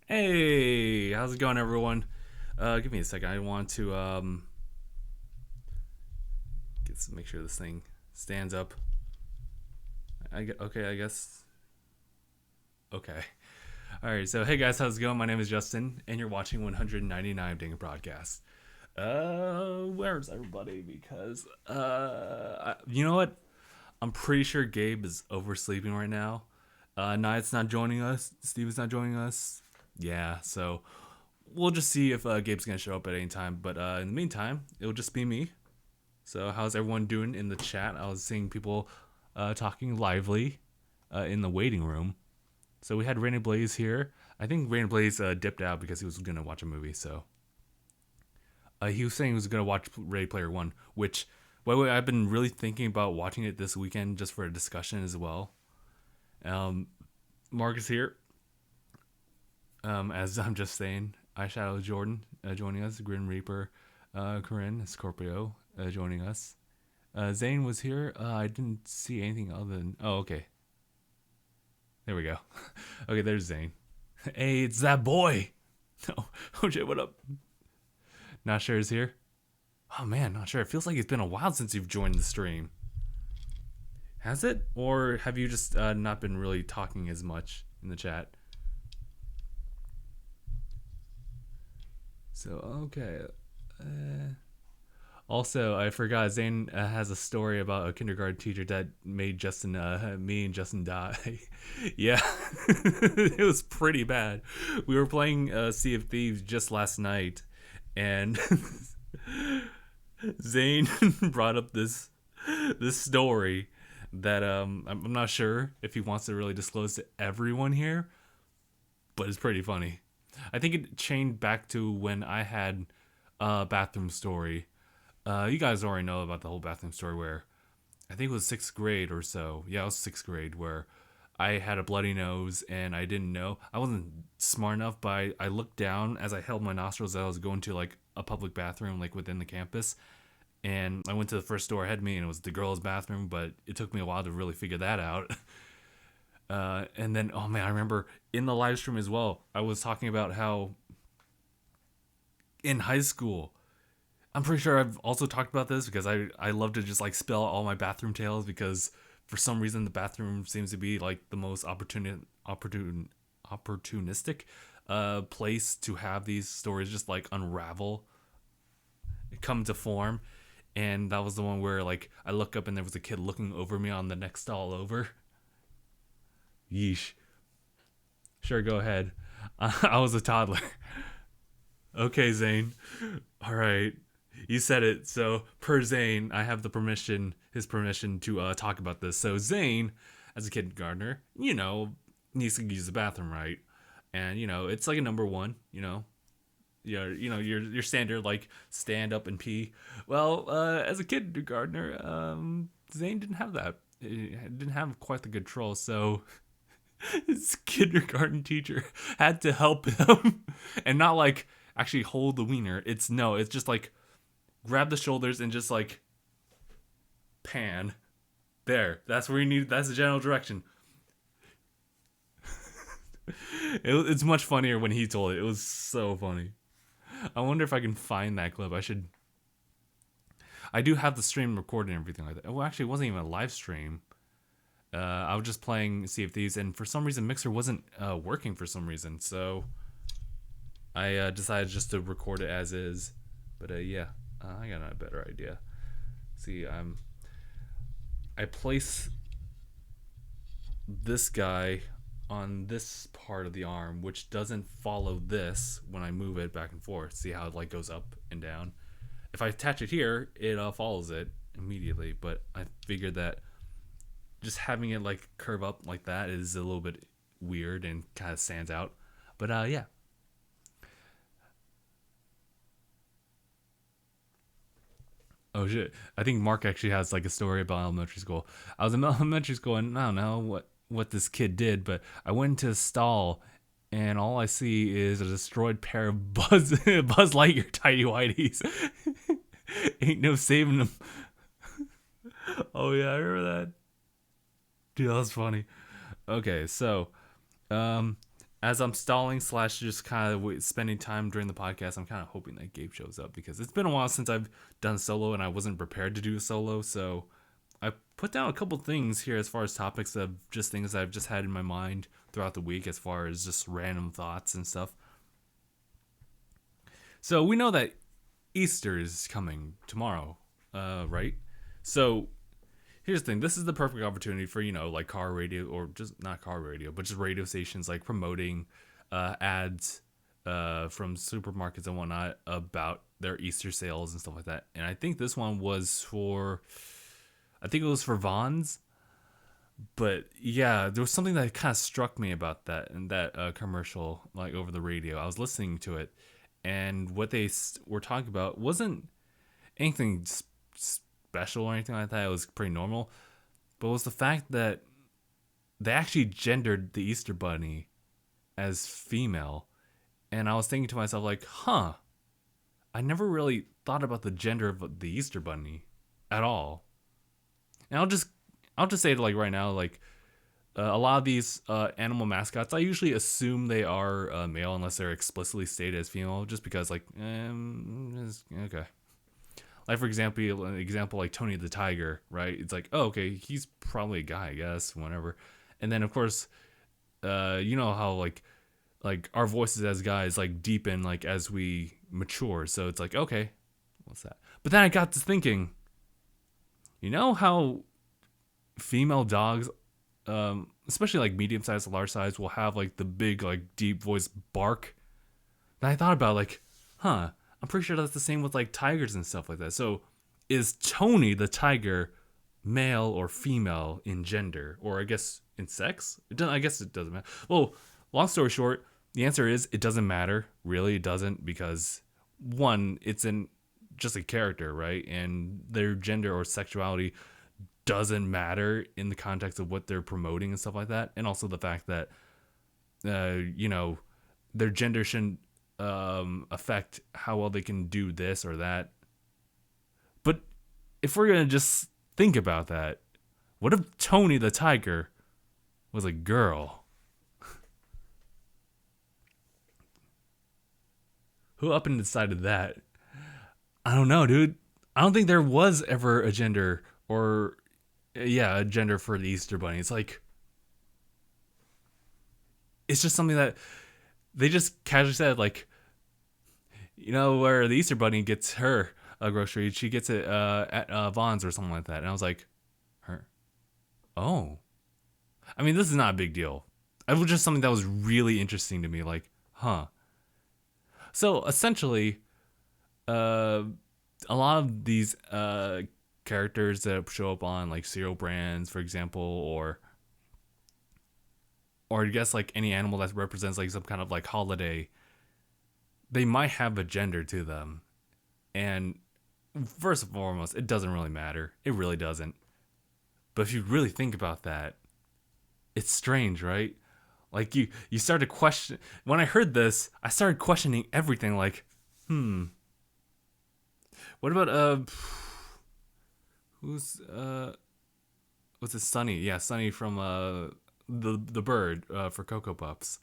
Hey, how's it going, everyone? Give me a second. I want to make sure this thing stands up. Okay, I guess. Okay. All right. So, hey guys, how's it going? My name is Justin, and you're watching 199 DangIT Prodcast. Where's everybody? Because you know what? I'm pretty sure Gabe is oversleeping right now. Night's not joining us. Steven's not joining us. Yeah, so we'll just see if Gabe's gonna show up at any time. But in the meantime, it'll just be me. So how's everyone doing in the chat? I was seeing people talking lively in the waiting room. So we had Rainy Blaze here. I think Rainy Blaze dipped out because he was gonna watch a movie. So he was saying he was gonna watch Ready Player One, which by the way, I've been really thinking about watching it this weekend just for a discussion as well. Um, Mark is here. As I'm just saying, Eyeshadow Jordan joining us, Grim Reaper, Corinne, Scorpio joining us. Zane was here. I didn't see anything other than. Oh, okay. There we go. Okay, there's Zane. Hey, it's that boy. No, OJ, what up? Not sure is here. Oh man, not sure. It feels like it's been a while since you've joined the stream. Has it? Or have you just not been really talking as much in the chat? So, okay. Also, I forgot Zane has a story about a kindergarten teacher that made me and Justin die. Yeah, it was pretty bad. We were playing Sea of Thieves just last night, and Zane brought up this story that I'm not sure if he wants to really disclose to everyone here, but it's pretty funny. I think it chained back to when I had a bathroom story. You guys already know about the whole bathroom story where I think it was sixth grade or so. Yeah, it was sixth grade where I had a bloody nose and I didn't know. I wasn't smart enough, but I looked down as I held my nostrils as I was going to like a public bathroom like within the campus. And I went to the first door ahead of me and it was the girls' bathroom, but it took me a while to really figure that out. And then, oh man, I remember in the live stream as well, I was talking about how in high school, I'm pretty sure I've also talked about this because I love to just like spill all my bathroom tales because for some reason the bathroom seems to be like the most opportunistic place to have these stories just like unravel, come to form. And that was the one where like I look up and there was a kid looking over me on the next stall over. Yeesh. Sure, go ahead. I was a toddler. Okay, Zane. All right. You said it. So, per Zane, I have his permission to talk about this. So, Zane, as a kindergartner, needs to use the bathroom, right? And, it's like a number one, your standard, like, stand up and pee. Well, as a kindergartner, Zane didn't have that. He didn't have quite the control, so his kindergarten teacher had to help him and not like actually hold the wiener. It's just like grab the shoulders and just like pan. There. That's where you need. That's the general direction. It's much funnier when he told it. It was so funny. I wonder if I can find that clip. I should. I do have the stream recorded and everything like that. Well, actually, it wasn't even a live stream. I was just playing Sea of Thieves, and for some reason, Mixer wasn't working for some reason. So I decided just to record it as is. But yeah, I got a better idea. See, I place this guy on this part of the arm, which doesn't follow this when I move it back and forth. See how it like goes up and down. If I attach it here, it follows it immediately. But I figured that just having it like curve up like that is a little bit weird and kind of stands out. But yeah. Oh shit! I think Mark actually has like a story about elementary school. I was in elementary school and I don't know what this kid did, but I went into a stall and all I see is a destroyed pair of Buzz Lightyear tidy whities. Ain't no saving them. Oh yeah, I remember that. Dude, that was funny. Okay, so um as I'm stalling slash just kind of spending time during the podcast, I'm kind of hoping that Gabe shows up because it's been a while since I've done solo and I wasn't prepared to do a solo. So I put down a couple things here as far as topics of just things that I've just had in my mind throughout the week as far as just random thoughts and stuff. So we know that Easter is coming tomorrow, right? So here's the thing. This is the perfect opportunity for, like car radio, or just not car radio, but just radio stations like promoting ads from supermarkets and whatnot about their Easter sales and stuff like that. And I think this one was for Vons. But yeah, there was something that kind of struck me about that and that commercial, like over the radio. I was listening to it, and what they were talking about wasn't anything special or anything like that. It was pretty normal, but it was the fact that they actually gendered the Easter Bunny as female. And I was thinking to myself, like, I never really thought about the gender of the Easter Bunny at all. And I'll just say it like right now, like a lot of these animal mascots, I usually assume they are male unless they're explicitly stated as female, just because like, okay. Like for example, an example like Tony the Tiger, right? It's like, oh, okay, he's probably a guy, I guess, whatever. And then of course, you know how like our voices as guys like deepen like as we mature. So it's like, okay, what's that? But then I got to thinking, you know how female dogs, especially like medium size, large size, will have like the big like deep voice bark. And I thought about like, I'm pretty sure that's the same with like tigers and stuff like that. So is Tony the tiger male or female in gender, or I guess in sex? I guess it doesn't matter. Well, long story short, the answer is it doesn't matter. Really, it doesn't, because one, it's just a character, right? And their gender or sexuality doesn't matter in the context of what they're promoting and stuff like that. And also the fact that, their gender shouldn't affect how well they can do this or that. But if we're going to just think about that, what if Tony the Tiger was a girl? Who up and decided that? I don't know, dude. I don't think there was ever a gender a gender for the Easter Bunny. It's like, it's just something that they just casually said, like, where the Easter Bunny gets her grocery, she gets it at Vons or something like that. And I was like, her? Oh. I mean, this is not a big deal. It was just something that was really interesting to me, like, So essentially, a lot of these characters that show up on like cereal brands, for example, or I guess like any animal that represents like some kind of like holiday, they might have a gender to them. And first and foremost, it doesn't really matter. It really doesn't. But if you really think about that, it's strange, right? Like you start to question. When I heard this, I started questioning everything. Like, what about who's what's it? Sunny? Yeah, Sunny from the bird for Cocoa Puffs.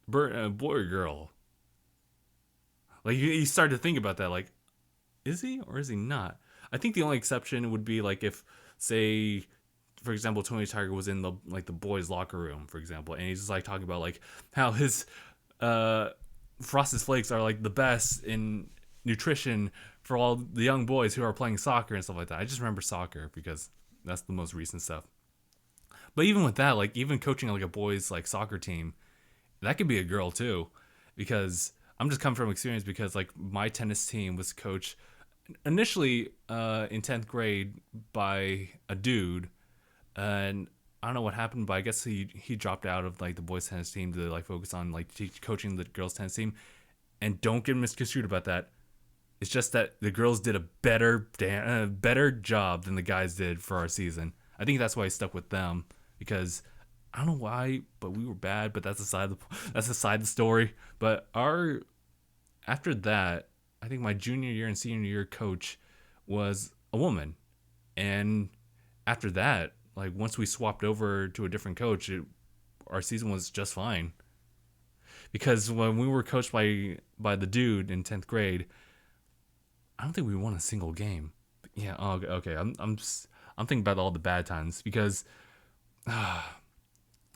Bird, boy or girl? Like you start to think about that. Like, is he or is he not? I think the only exception would be like if, say, for example, Tony Tiger was in the boys' locker room, for example, and he's just like talking about like how his Frosted Flakes are like the best in nutrition for all the young boys who are playing soccer and stuff like that. I just remember soccer because that's the most recent stuff. But even with that, like even coaching like a boys like soccer team, that could be a girl too, because I'm just coming from experience, because like my tennis team was coached initially in 10th grade by a dude, and I don't know what happened, but I guess he dropped out of like the boys tennis team to like focus on like coaching the girls tennis team. And don't get misconstrued about that. It's just that the girls did a better job than the guys did for our season. I think that's why I stuck with them, because I don't know why, but we were bad. But that's aside the story. But after that, I think my junior year and senior year coach was a woman, and after that, like once we swapped over to a different coach, our season was just fine. because when we were coached by the dude in 10th grade, I don't think we won a single game. Yeah, oh, okay. I'm thinking about all the bad times because I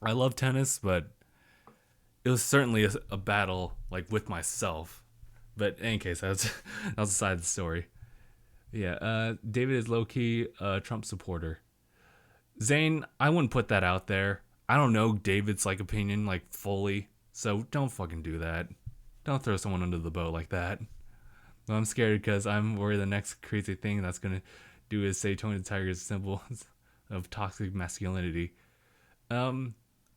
love tennis, but it was certainly a battle like with myself. But in any case, that was the side of the story. Yeah, David is low key a Trump supporter. Zane, I wouldn't put that out there. I don't know David's like opinion like fully, so don't fucking do that. Don't throw someone under the boat like that. Well, I'm scared because I'm worried the next crazy thing that's gonna do is say Tony the Tiger's symbol of toxic masculinity. I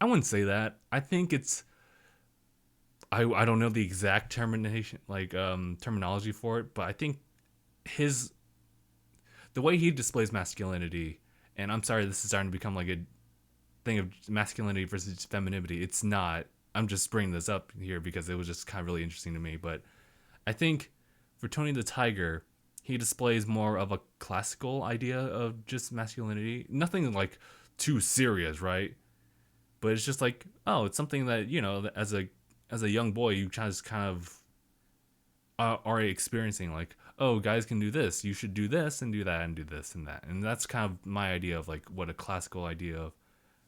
wouldn't say that. I think it's I don't know the exact terminology for it, but I think his the way he displays masculinity, and I'm sorry this is starting to become like a thing of masculinity versus femininity. It's not. I'm just bringing this up here because it was just kind of really interesting to me. But I think for Tony the Tiger, he displays more of a classical idea of just masculinity. Nothing like too serious, right? But it's just like, oh, it's something that, you know, as a young boy, you just kind of are experiencing like, oh, guys can do this. You should do this and do that and do this and that. And that's kind of my idea of like what a classical idea of.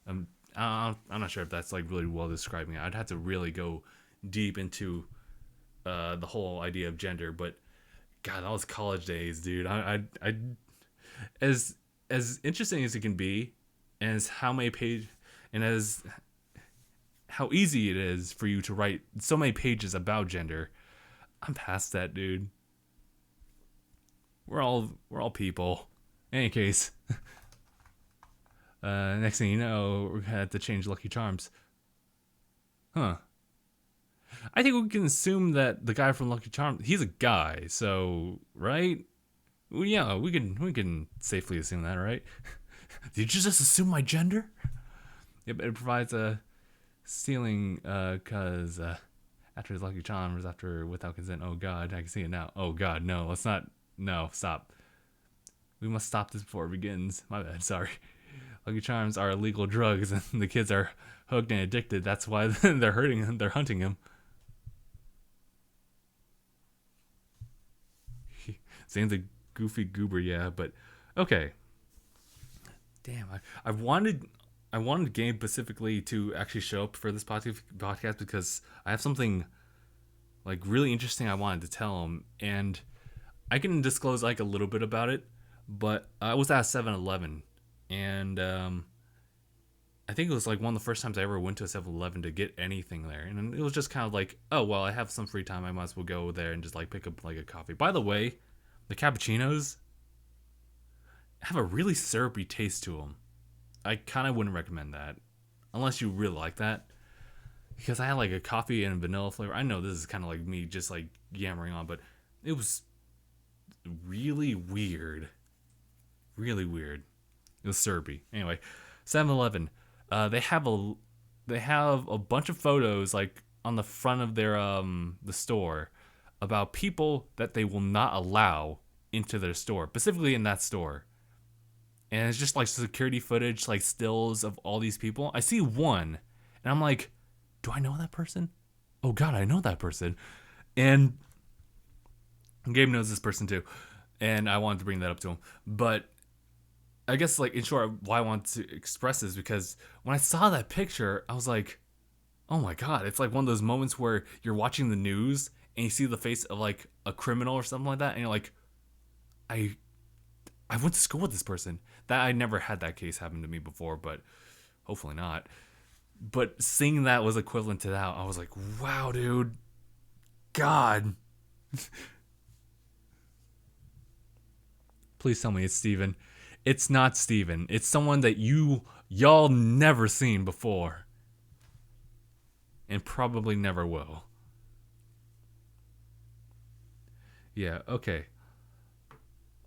I'm not sure if that's like really well describing it. I'd have to really go deep into the whole idea of gender. But God, that was college days, dude. I as interesting as it can be, and as how many page and as how easy it is for you to write so many pages about gender. I'm past that, dude. We're all people. In any case, next thing you know, we're gonna have to change Lucky Charms. Huh. I think we can assume that the guy from Lucky Charms, he's a guy, so right? Well, yeah, we can safely assume that, right? Did you just assume my gender? Yep, it provides a stealing, cause after his Lucky Charms, after without consent. Oh God, I can see it now. Oh God, no, let's not. No, stop. We must stop this before it begins. My bad, sorry. Lucky Charms are illegal drugs, and the kids are hooked and addicted. That's why they're hurting him. They're hunting him. Zane's a goofy goober, yeah, but okay. Damn, I wanted Game specifically to actually show up for this podcast because I have something like really interesting I wanted to tell him, and I can disclose like a little bit about it. But I was at 7-Eleven, and I think it was like one of the first times I ever went to a 7-Eleven to get anything there, and it was just kind of like, oh well, I have some free time, I might as well go there and just like pick up like a coffee. By the way, the cappuccinos have a really syrupy taste to them. I kind of wouldn't recommend that unless you really like that, because I had like a coffee and vanilla flavor. I know this is kind of like me just like yammering on, but it was really weird. Really weird. It was syrupy. Anyway, 7-Eleven. They have a bunch of photos like on the front of their the store about people that they will not allow into their store, specifically in that store. And it's just like security footage, like stills of all these people. I see one, and I'm like, do I know that person? Oh God, I know that person. And Gabe knows this person too, and I wanted to bring that up to him. But I guess, like, in short, why I want to express this because when I saw that picture, I was like, oh my God, it's like one of those moments where you're watching the news and you see the face of like a criminal or something like that, and you're like, I went to school with this person. That I never had that case happen to me before, but hopefully not. But seeing that was equivalent to that. I was like, wow, dude. God. Please tell me it's Steven. It's not Steven. It's someone that y'all never seen before. And probably never will. Yeah, okay.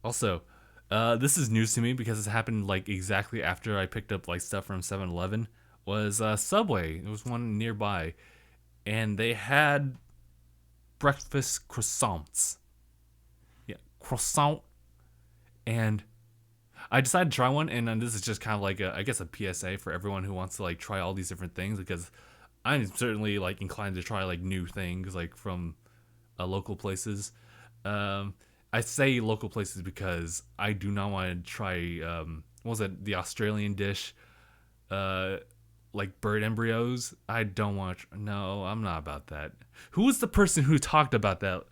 Also, this is news to me because it happened like exactly after I picked up like stuff from 7-Eleven. Was Subway. There was one nearby, and they had breakfast croissants. Yeah, croissant. And I decided to try one, and this is just kind of like I guess a PSA for everyone who wants to like try all these different things, because I'm certainly like inclined to try like new things like from local places. Um, I say local places because I do not want to try what was it, the Australian dish, uh, like bird embryos. I don't want. No, I'm not about that. Who was the person who talked about that?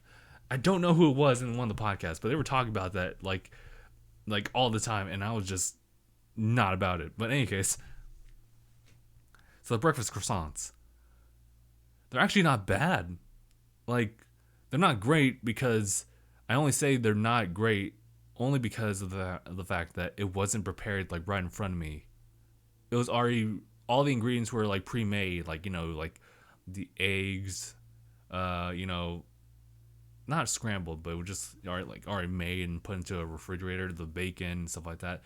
I don't know who it was in one of the podcasts, but they were talking about that like all the time, and I was just not about it. But in any case, so the breakfast croissants, they're actually not bad. Like, they're not great because I only say they're not great only because of the fact that it wasn't prepared like right in front of me. It was already, all the ingredients were like pre-made, like, like the eggs, you know, not scrambled, but it was just already made and put into a refrigerator, the bacon and stuff like that.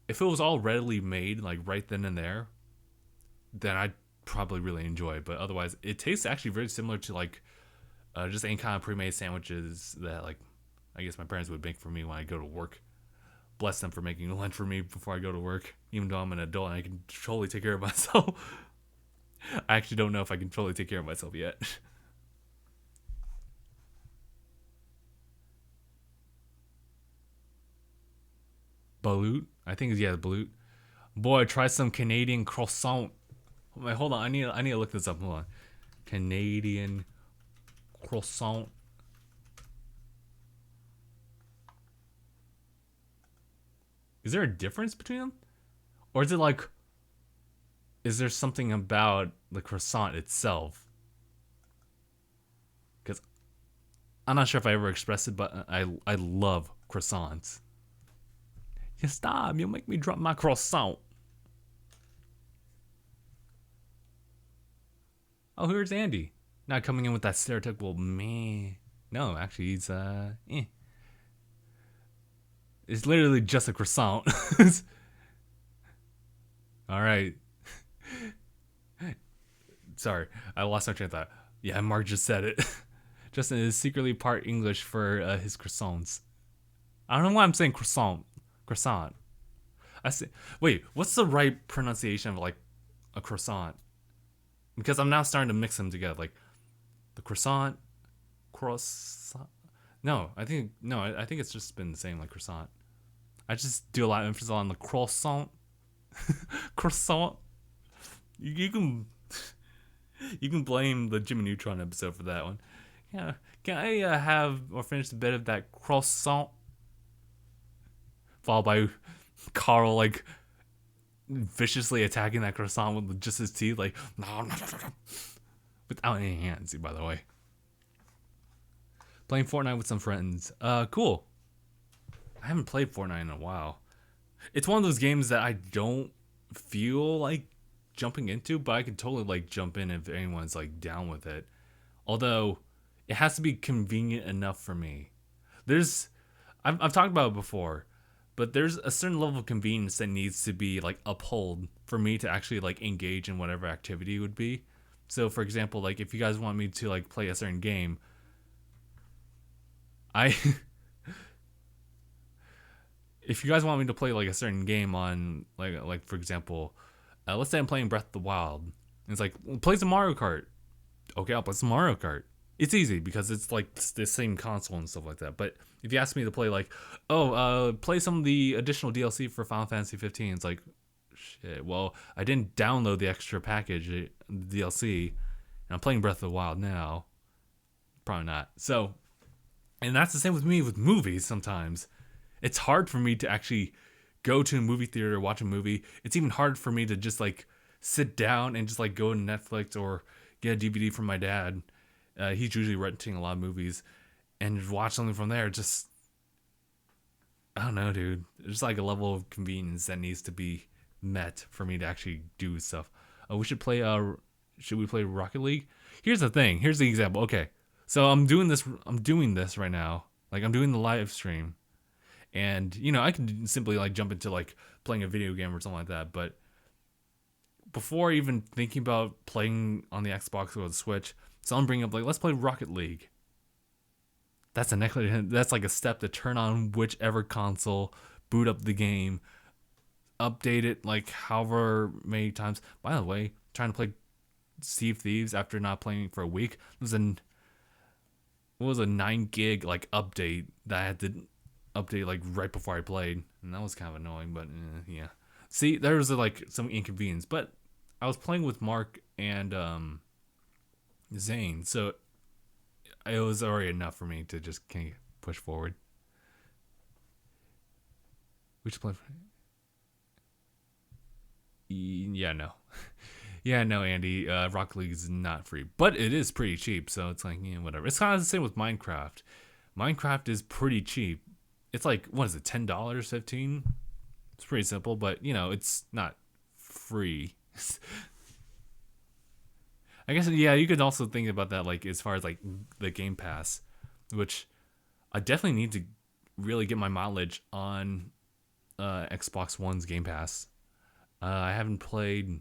If it was all readily made like right then and there, then I'd probably really enjoy it. But otherwise, it tastes actually very similar to like just any kind of pre-made sandwiches that like I guess my parents would make for me when I go to work. Bless them for making lunch for me before I go to work, even though I'm an adult and I can totally take care of myself. I actually don't know if I can totally take care of myself yet. Balut? I think it's, yeah, balut. Boy, try some Canadian croissant. Wait, hold on. I need to look this up. Hold on. Canadian croissant. Is there a difference between them? Or is it like, is there something about the croissant itself? Because I'm not sure if I ever expressed it, but I love croissants. You stop, you'll make me drop my croissant. Oh, here's Andy. Not coming in with that stereotypical meh. No, actually he's eh. It's literally just a croissant. Alright. Sorry, I lost my train of thought. Yeah, Mark just said it. Justin is secretly part English for his croissants. I don't know why I'm saying croissant. Croissant. I say, wait, what's the right pronunciation of like a croissant? Because I'm now starting to mix them together. Like the croissant, croissant. No, I think it's just been the same like croissant. I just do a lot of emphasis on the croissant. Croissant. You can blame the Jimmy Neutron episode for that one. Yeah, can I have or finish the bit of that croissant? Followed by Carl like viciously attacking that croissant with just his teeth, like without any hands. By the way, playing Fortnite with some friends. Cool. I haven't played Fortnite in a while. It's one of those games that I don't feel like jumping into, but I could totally like jump in if anyone's like down with it. Although it has to be convenient enough for me. I've talked about it before, but there's a certain level of convenience that needs to be like upheld for me to actually like engage in whatever activity it would be. So for example, like if you guys want me to like play a certain game, I if you guys want me to play like a certain game on like for example, let's say I'm playing Breath of the Wild. And it's like, play some Mario Kart. Okay, I'll play some Mario Kart. It's easy because it's like the same console and stuff like that. But if you ask me to play like, play some of the additional DLC for Final Fantasy 15, it's like, shit. Well, I didn't download the extra package, the DLC, and I'm playing Breath of the Wild now. Probably not. So, and that's the same with me with movies. Sometimes it's hard for me to actually go to a movie theater, watch a movie. It's even hard for me to just like sit down and just like go to Netflix or get a DVD from my dad. He's usually renting a lot of movies and watch something from there. Just, I don't know, dude. There's like a level of convenience that needs to be met for me to actually do stuff. We should play. Should we play Rocket League? Here's the thing. Here's the example. Okay, so I'm doing this right now. Like I'm doing the live stream. And, I can simply like jump into like playing a video game or something like that. But before even thinking about playing on the Xbox or the Switch, someone bring up like, let's play Rocket League. That's that's like a step to turn on whichever console, boot up the game, update it like however many times. By the way, trying to play Sea of Thieves after not playing for a week. It was a 9 gig like update that I had to update like right before I played, and that was kind of annoying. But yeah, see, there was like some inconvenience. But I was playing with Mark and Zane, so it was already enough for me to just kind of push forward. We should play. Yeah, no. Yeah, no, Andy. Rocket League is not free, but it is pretty cheap. So it's like, yeah, whatever. It's kind of the same with Minecraft. Minecraft is pretty cheap. It's like, what is it, $10, 15? It's pretty simple, but it's not free. I guess yeah, you could also think about that like as far as like the Game Pass, which I definitely need to really get my mileage on Xbox One's Game Pass. I haven't played.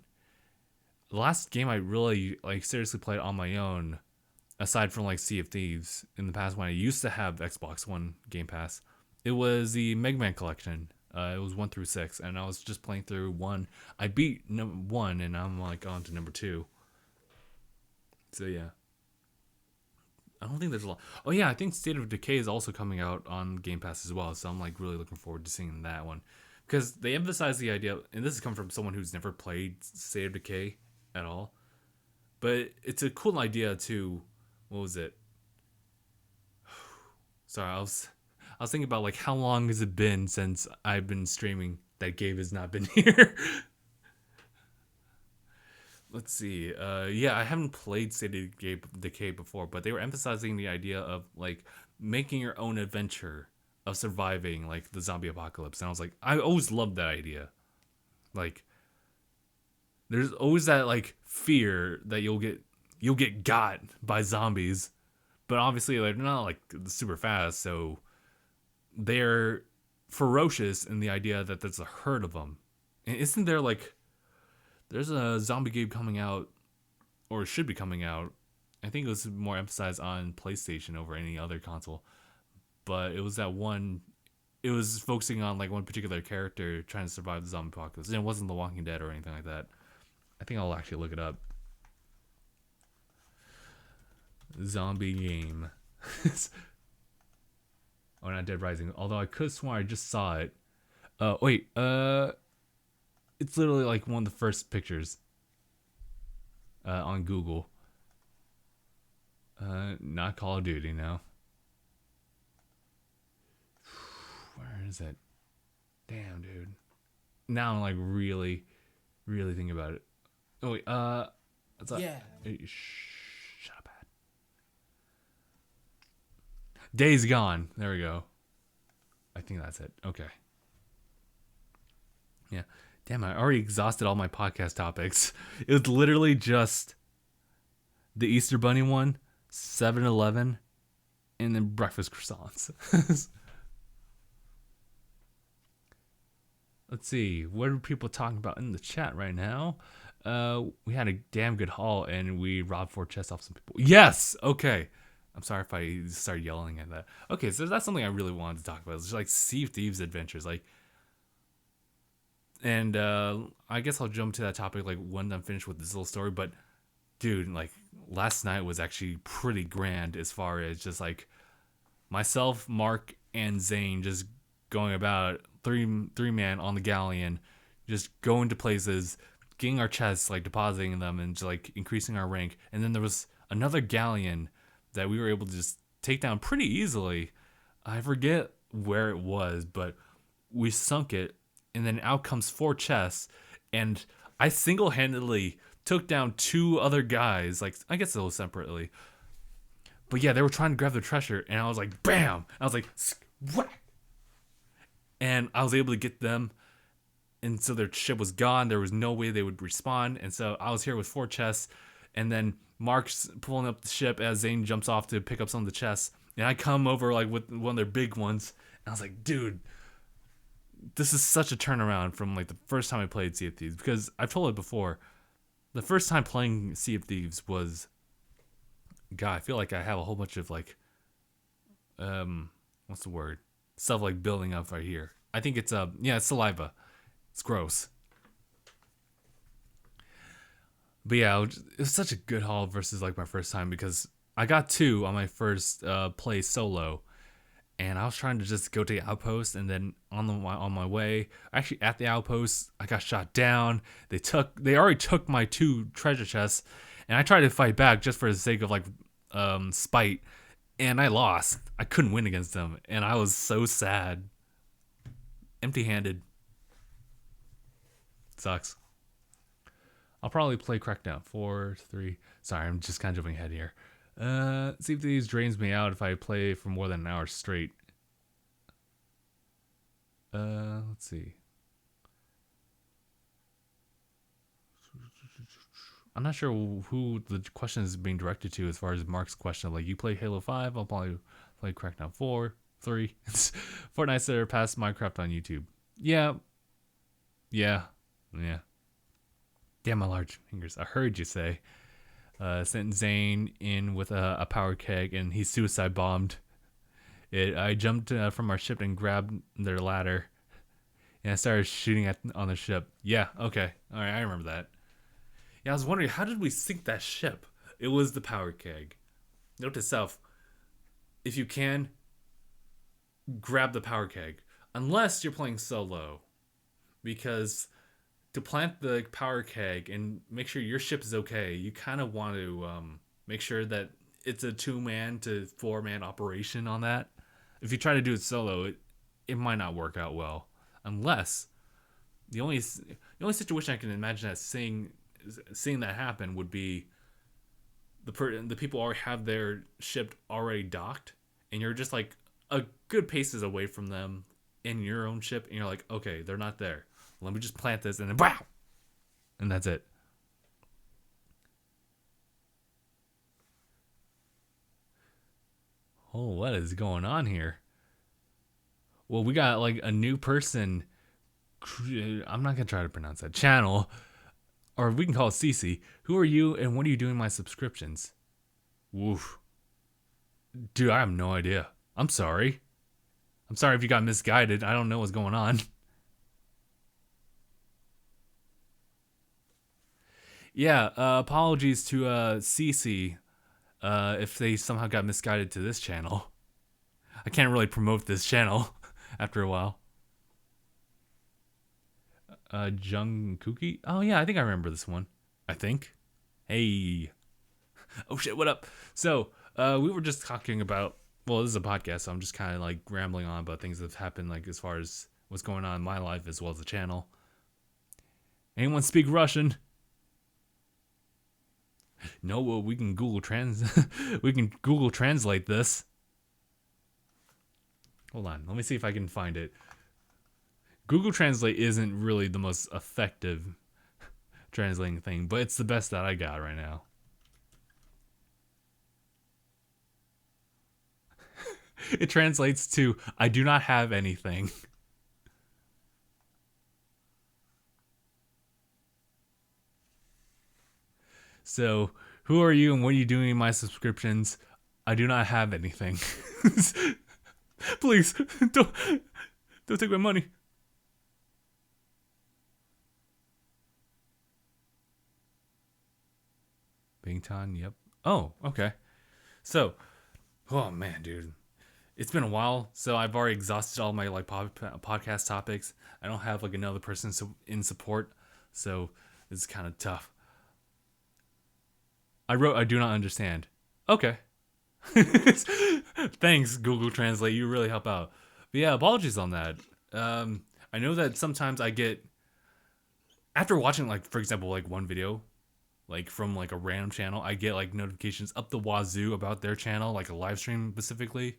The last game I really like seriously played on my own, aside from like Sea of Thieves, in the past when I used to have Xbox One Game Pass, it was the Mega Man collection. It was 1 through 6, and I was just playing through 1. I beat 1, and I'm like on to number 2. So yeah, I don't think there's a lot. Oh yeah, I think State of Decay is also coming out on Game Pass as well. So I'm like really looking forward to seeing that one, because they emphasize the idea, and this has come from someone who's never played State of Decay at all, but it's a cool idea too. What was it? Sorry, I was thinking about like how long has it been since I've been streaming that Gabe has not been here. Let's see. Yeah, I haven't played State of Decay before, but they were emphasizing the idea of like making your own adventure of surviving like the zombie apocalypse, and I was like, I always loved that idea. Like, there's always that like fear that you'll get got by zombies, but obviously they're not like super fast, so they're ferocious in the idea that there's a herd of them. And isn't there like there's a zombie game coming out, or should be coming out? I think it was more emphasized on PlayStation over any other console, but it was that one. It was focusing on like one particular character trying to survive the zombie apocalypse, and it wasn't The Walking Dead or anything like that. I think I'll actually look it up. Zombie game. Oh, not Dead Rising. Although I could have sworn I just saw it. Wait. It's literally like one of the first pictures on Google. Not Call of Duty, no. Where is it? Damn, dude. Now I'm like really, really thinking about it. Oh wait, yeah. Shut up, Pat. Days Gone. There we go. I think that's it. Okay. Yeah. Damn, I already exhausted all my podcast topics. It was literally just the Easter Bunny one, 7-Eleven, and then breakfast croissants. Let's see. What are people talking about in the chat right now? We had a damn good haul, and we robbed 4 chests off some people. Yes! Okay. I'm sorry if I started yelling at that. Okay, so that's something I really wanted to talk about. It's just like Sea of Thieves adventures. Like, and I guess I'll jump to that topic like when I'm finished with this little story. But dude, like last night was actually pretty grand as far as just like myself, Mark, and Zane just going about three man on the galleon, just going to places, getting our chests, like depositing them, and just like increasing our rank. And then there was another galleon that we were able to just take down pretty easily. I forget where it was, but we sunk it. And then out comes 4 chests, and I single-handedly took down 2 other guys, like I guess a little separately. But yeah, they were trying to grab the treasure, and I was like, bam! I was like, whack! And I was able to get them, and so their ship was gone. There was no way they would respawn, and so I was here with 4 chests, and then Mark's pulling up the ship as Zane jumps off to pick up some of the chests, and I come over like with one of their big ones, and I was like, dude, this is such a turnaround from like the first time I played Sea of Thieves, because I've told it before. The first time playing Sea of Thieves was, God, I feel like I have a whole bunch of like, what's the word? Stuff like building up right here. I think it's it's saliva. It's gross. But yeah, it was such a good haul versus like my first time because I got two on my first play solo, and I was trying to just go to the outpost, and then on my way, actually at the outpost, I got shot down. They already took my two treasure chests, and I tried to fight back just for the sake of like spite, and I lost. I couldn't win against them, and I was so sad. Empty-handed. Sucks. I'll probably play Crackdown 4, 3. Sorry, I'm just kind of jumping ahead here. See if these drains me out if I play for more than an hour straight. Let's see. I'm not sure who the question is being directed to as far as Mark's question. Like, you play Halo 5, I'll probably play Crackdown 4, 3. Fortnite Center past Minecraft on YouTube. Yeah. Damn, my large fingers. I heard you say. Sent Zane in with a power keg, and he suicide bombed. I jumped from our ship and grabbed their ladder, and I started shooting on the ship. Yeah, okay. All right, I remember that. Yeah, I was wondering, how did we sink that ship? It was the power keg. Note to self, if you can, grab the power keg. Unless you're playing solo. Because to plant the power keg and make sure your ship is okay, you kind of want to make sure that it's a 2-man to 4-man operation on that. If you try to do it solo, it might not work out well. Unless the only situation I can imagine that seeing that happen would be the people already have their ship already docked, and you're just like a good paces away from them in your own ship, and you're like, okay, they're not there. Let me just plant this, and then wow, and that's it. Oh, what is going on here? Well, we got like a new person. I'm not gonna try to pronounce that channel, or we can call it Cece. Who are you, and what are you doing my subscriptions? Woof. Dude, I have no idea. I'm sorry. I'm sorry if you got misguided. I don't know what's going on. Yeah, apologies to Cece if they somehow got misguided to this channel. I can't really promote this channel after a while. Jung Cookie? Oh, yeah, I think I remember this one. I think. Hey. Oh, shit, what up? So, we were just talking about, well, this is a podcast, so I'm just kind of like rambling on about things that have happened, like as far as what's going on in my life as well as the channel. Anyone speak Russian? No, well, we can Google Translate this. Hold on, let me see if I can find it. Google Translate isn't really the most effective translating thing, but it's the best that I got right now. It translates to, I do not have anything. So, who are you and what are you doing in my subscriptions? I do not have anything. Please, don't take my money. Bington, yep. Oh, okay. So, oh man, dude. It's been a while, so I've already exhausted all my like podcast topics. I don't have like another person in support, so it's kind of tough. I wrote, I do not understand. Okay. Thanks, Google Translate. You really help out. But yeah, apologies on that. I know that sometimes I get, after watching like, for example, like one video, like from like a random channel, I get like notifications up the wazoo about their channel, like a live stream specifically,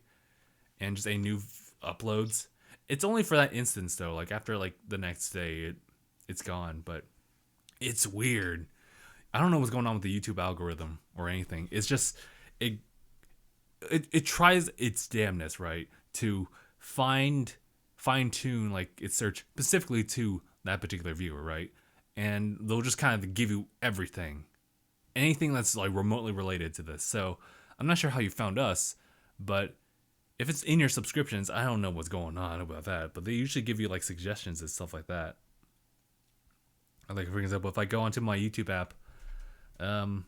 and just a new uploads. It's only for that instance though. Like after like the next day, it's gone. But it's weird. I don't know what's going on with the YouTube algorithm or anything. It's just it tries its damnness, right, to fine tune like its search specifically to that particular viewer, right? And they'll just kind of give you anything that's like remotely related to this. So I'm not sure how you found us, but if it's in your subscriptions, I don't know what's going on about that. But they usually give you like suggestions and stuff like that. Like for example, if I go onto my YouTube app, Um,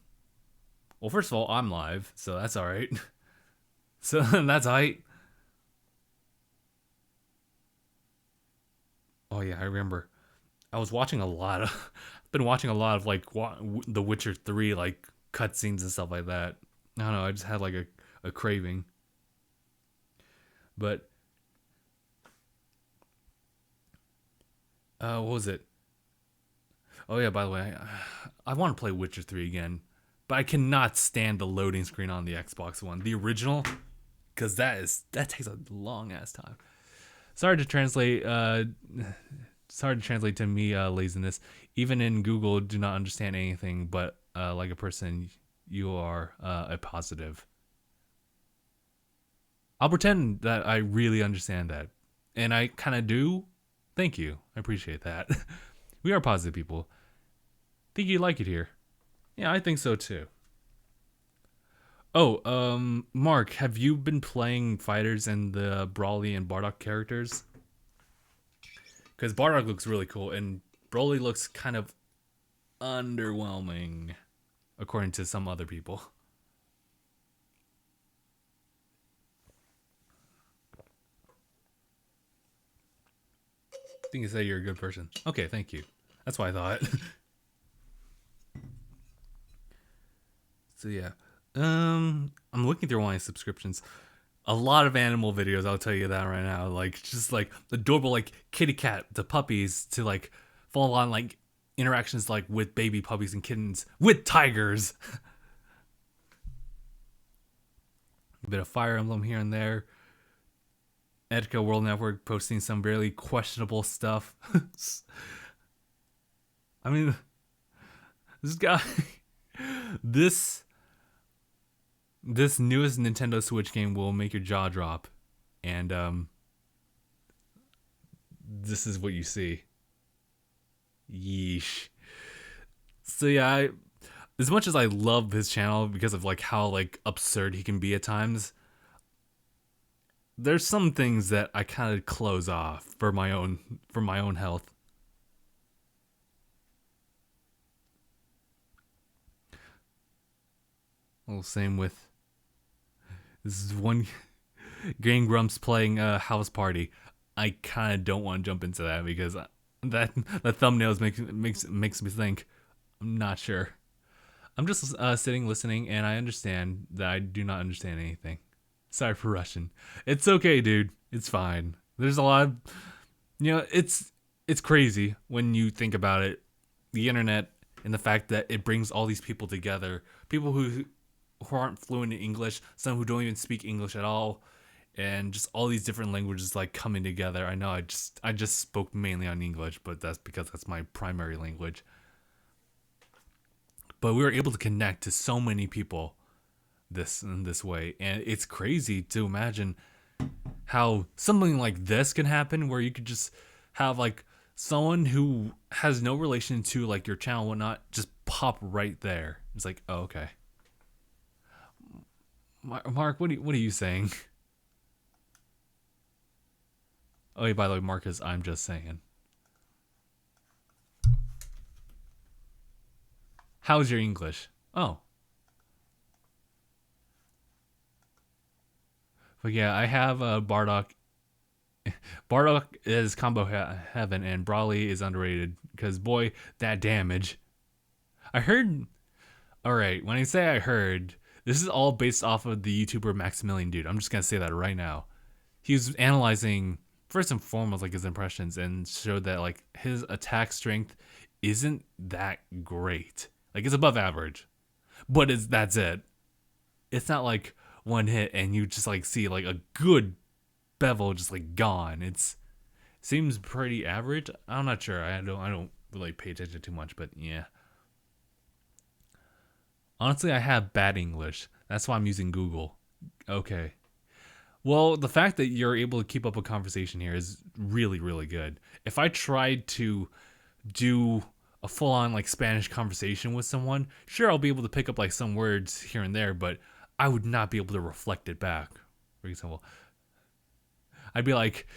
well, first of all, I'm live, so that's all right. So that's height. Oh yeah, I remember. I was watching a lot of. I've been watching a lot of like The Witcher 3 like cutscenes and stuff like that. I don't know. I just had like a craving. But what was it? Oh yeah, by the way, I want to play Witcher 3 again, but I cannot stand the loading screen on the Xbox One, the original, because that takes a long ass time. Sorry to translate. Sorry to translate to me laziness. Even in Google, do not understand anything, but like a person, you are a positive. I'll pretend that I really understand that, and I kind of do. Thank you. I appreciate that. We are positive people. Think you like it here? Yeah, I think so too. Oh, Mark, have you been playing fighters and the Brawly and Bardock characters? Because Bardock looks really cool, and Broly looks kind of underwhelming, according to some other people. I think you say you're a good person. Okay, thank you. That's what I thought. So yeah, I'm looking through all my subscriptions. A lot of animal videos, I'll tell you that right now. Like just like adorable, like kitty cat to puppies to like full on like interactions like with baby puppies and kittens with tigers. A bit of Fire Emblem here and there. Etika World Network posting some really questionable stuff. I mean, this guy, this this newest Nintendo Switch game will make your jaw drop, and this is what you see. Yeesh. So yeah, as much as I love his channel because of like how like absurd he can be at times, there's some things that I kind of close off for my own health. Well, same with this is one Game Grumps playing House Party. I kind of don't want to jump into that because that the thumbnails makes me think. I'm not sure. I'm just sitting listening, and I understand that I do not understand anything. Sorry for Russian. It's okay, dude. It's fine. There's a lot of, it's crazy when you think about it. The internet and the fact that it brings all these people together. People who aren't fluent in English, some who don't even speak English at all, and just all these different languages like coming together. I know I just spoke mainly on English, but that's because that's my primary language. But we were able to connect to so many people in this way, and it's crazy to imagine how something like this can happen where you could just have like someone who has no relation to like your channel and whatnot just pop right there. It's like, oh, okay. Mark, what are you saying? Oh yeah, by the way, Marcus, I'm just saying. How's your English? Oh. But yeah, I have Bardock. Bardock is combo heaven, and Brawly is underrated because boy, that damage. I heard. All right, when I say I heard, this is all based off of the YouTuber Maximilian dude. I'm just gonna say that right now. He was analyzing first and foremost like his impressions and showed that like his attack strength isn't that great. Like it's above average, but that's it. It's not like one hit and you just like see like a good bevel just like gone. It seems pretty average. I'm not sure. I don't really pay attention too much, but yeah. Honestly, I have bad English. That's why I'm using Google. Okay. Well, the fact that you're able to keep up a conversation here is really, really good. If I tried to do a full-on like Spanish conversation with someone, sure, I'll be able to pick up like some words here and there, but I would not be able to reflect it back. For example, I'd be like,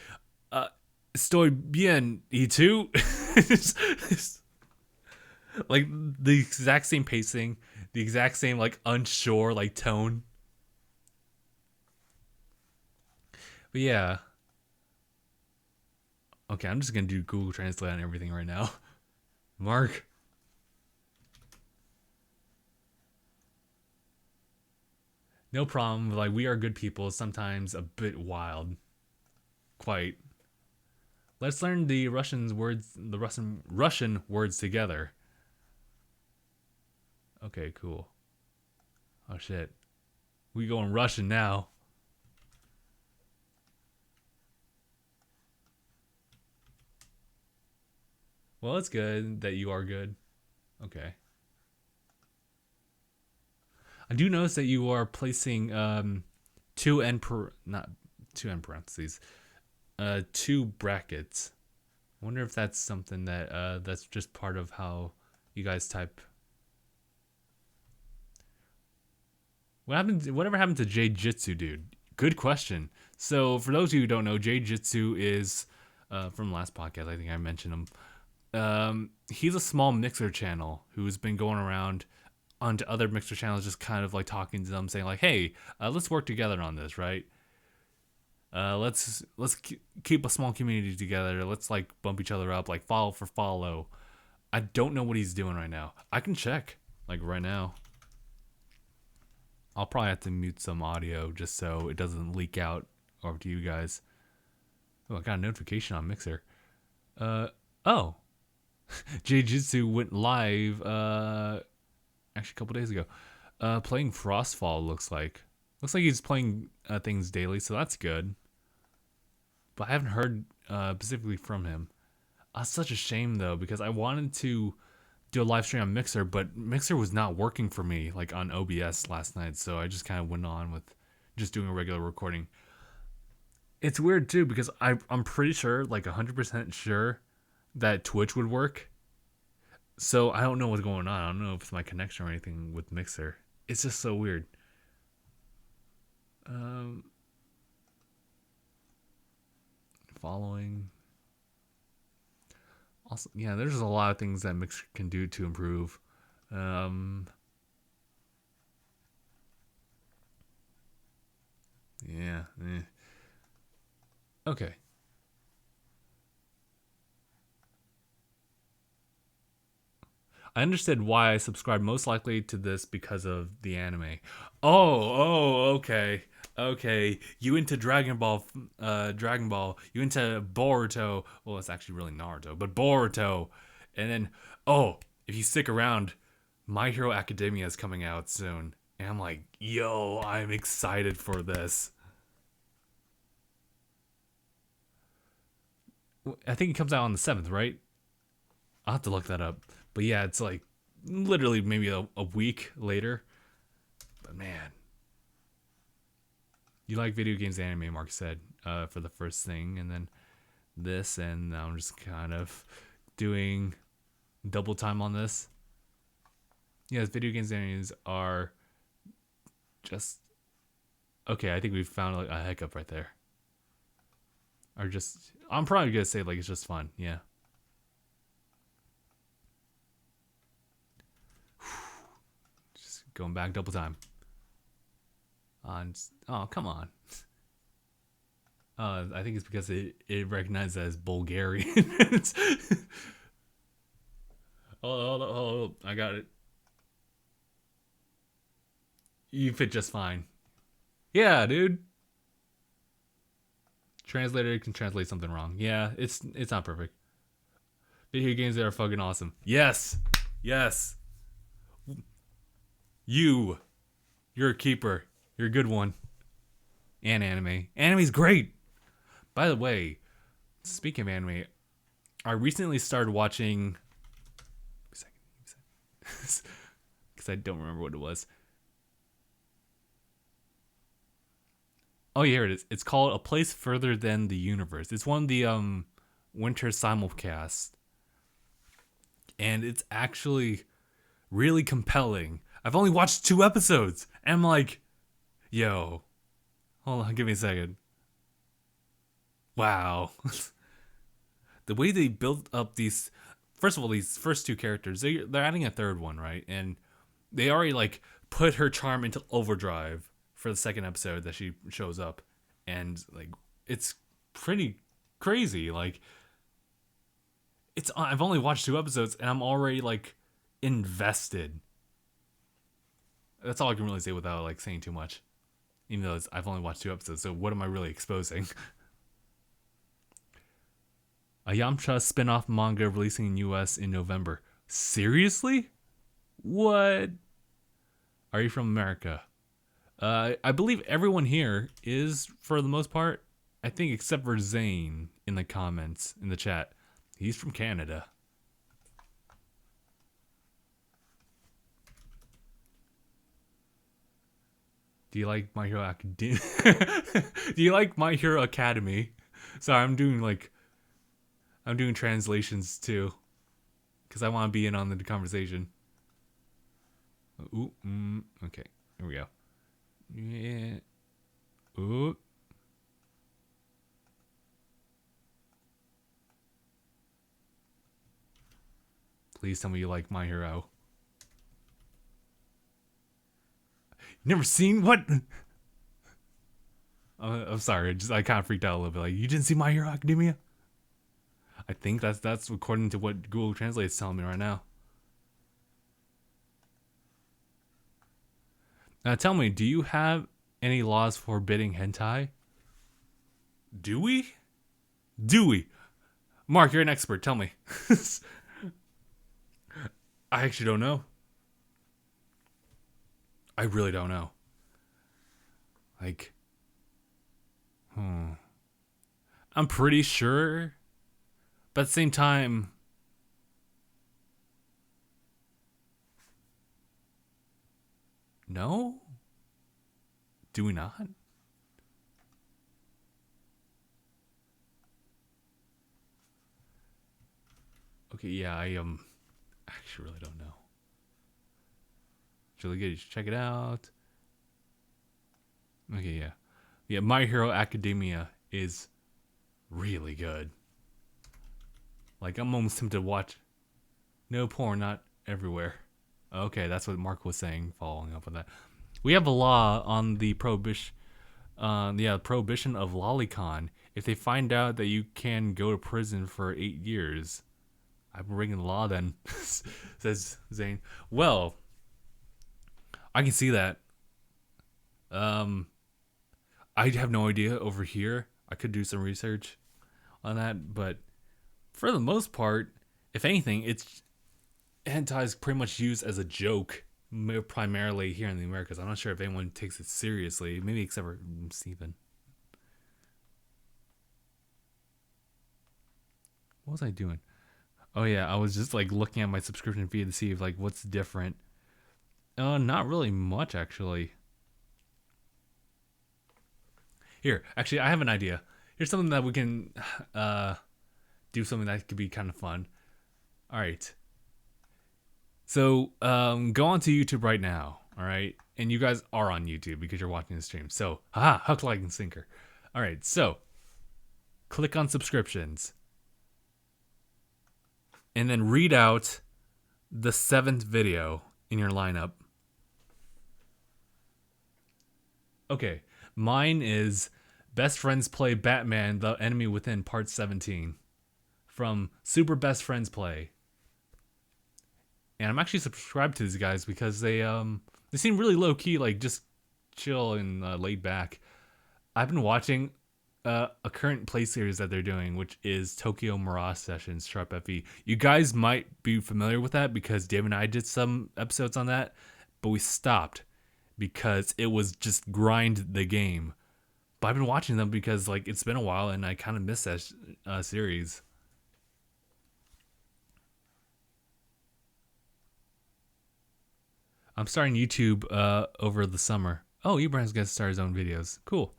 "Estoy bien, y tú?" Like the exact same pacing, the exact same like unsure like tone. But yeah. Okay, I'm just gonna do Google Translate on everything right now. Mark. No problem. Like we are good people, sometimes a bit wild. Quite. Let's learn the Russian words together. Okay, cool. Oh shit. We going Russian now. Well, it's good that you are good. Okay. I do notice that you are placing not two end parentheses, two brackets. I wonder if that's something that that's just part of how you guys type. Whatever happened to J-Jitsu, dude? Good question. So for those of you who don't know, J-Jitsu is from the last podcast. I think I mentioned him. He's a small mixer channel who's been going around onto other mixer channels, just kind of like talking to them, saying like, "Hey, let's work together on this, right? Let's keep a small community together. Let's like bump each other up, like follow for follow." I don't know what he's doing right now. I can check like right now. I'll probably have to mute some audio just so it doesn't leak out over to you guys. Oh, I got a notification on Mixer. Oh, Jiu-Jitsu went live actually a couple days ago. Playing Frostfall looks like he's playing things daily, so that's good. But I haven't heard specifically from him. Such a shame though, because I wanted to do a live stream on Mixer, but Mixer was not working for me like on OBS last night, so I just kind of went on with just doing a regular recording. It's weird too because I'm pretty sure, like 100% sure, that Twitch would work. So I don't know what's going on. I don't know if it's my connection or anything with Mixer. It's just so weird. Following. Also, yeah, there's a lot of things that Mixer can do to improve. Yeah. Okay. I understood why I subscribed most likely to this because of the anime. Okay. Okay. You into Dragon Ball, you into Boruto. Well, it's actually really Naruto, but Boruto. And then, oh, if you stick around, My Hero Academia is coming out soon. And I'm like, yo, I'm excited for this. I think it comes out on the 7th, right? I'll have to look that up. But yeah, it's like literally maybe a week later. But man, you like video games and anime, Mark said, for the first thing. And then this, and now I'm just kind of doing double time on this. Yes, video games and animes are just... Okay, I think we found like a hiccup right there. Or just... I'm probably going to say like it's just fun, yeah. Going back double time. Oh, come on. I think it's because it recognizes as Bulgarian. Oh, I got it. You fit just fine. Yeah, dude. Translator can translate something wrong. Yeah, it's not perfect. Video games that are fucking awesome. Yes. Yes. You're a keeper. You're a good one. And anime. Anime's great. By the way, speaking of anime, I recently started watching... Because I don't remember what it was. Oh, yeah, here it is. It's called A Place Further Than the Universe. It's one of the winter simulcasts. And it's actually really compelling. I've only watched 2 episodes. And I'm like, yo, hold on, give me a second. Wow. The way they built up these... first of all, these first two characters, they're adding a third one, right? And they already like put her charm into overdrive for the second episode that she shows up, and like it's pretty crazy. Like I've only watched 2 episodes and I'm already like invested. That's all I can really say without like saying too much. Even though I've only watched 2 episodes, so what am I really exposing? A Yamcha spin-off manga releasing in US in November. Seriously? What? Are you from America? I believe everyone here is, for the most part, I think except for Zane in the comments, in the chat. He's from Canada. Do you like My Hero Academia? Do you like My Hero Academy? Sorry, I'm doing translations too, because I want to be in on the conversation. Ooh, okay, here we go. Yeah. Ooh. Please tell me you like My Hero. Never seen what? I'm sorry, I kind of freaked out a little bit. Like, you didn't see My Hero Academia? I think that's according to what Google Translate is telling me right now. Now tell me, do you have any laws forbidding hentai? Do we? Do we? Mark, you're an expert. Tell me. I actually don't know. I really don't know. Like, I'm pretty sure, but at the same time, no? Do we not? Okay, yeah, I actually really don't know. It's really good. You should check it out. Okay, yeah. Yeah, My Hero Academia is really good. Like, I'm almost tempted to watch. No porn, not everywhere. Okay, that's what Mark was saying, following up on that. We have a law on the prohibition of lolicon. If they find out that you can go to prison for 8 years. I'm breaking the law then, says Zane. Well, I can see that. I have no idea over here. I could do some research on that, but for the most part, if anything, hentai is pretty much used as a joke, primarily here in the Americas. I'm not sure if anyone takes it seriously, maybe except for Steven. What was I doing? Oh yeah, I was just like looking at my subscription feed to see if like what's different. Not really much actually. Here, actually, I have an idea. Here's something that we can do something that could be kind of fun. All right. So go onto YouTube right now. All right, and you guys are on YouTube because you're watching the stream. So, hook, like, and sinker. All right, so click on subscriptions. And then read out the 7th video in your lineup. Okay, mine is Best Friends Play Batman, The Enemy Within, Part 17. From Super Best Friends Play. And I'm actually subscribed to these guys because they seem really low-key, like just chill and laid back. I've been watching a current play series that they're doing, which is Tokyo Mirage Sessions Sharp FE. You guys might be familiar with that because Dave and I did some episodes on that, but we stopped because it was just grind the game. But I've been watching them because like it's been a while and I kind of miss that series. I'm starting YouTube over the summer. Oh, Ibrahim's gonna start his own videos. Cool.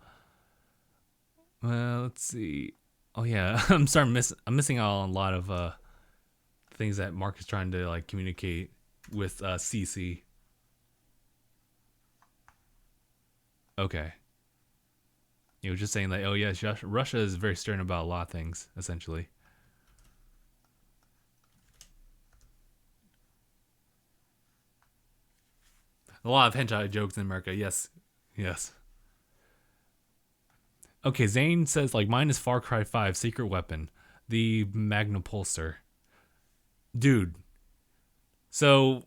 Let's see. Oh yeah, I'm missing out on a lot of things that Mark is trying to like communicate with CC. Okay. He was just saying that. Oh yes, Russia is very stern about a lot of things, essentially. A lot of hentai jokes in America. Yes. Yes. Okay, Zane says, like, mine is Far Cry 5 Secret Weapon, the Magnum Pulsar. Dude. So,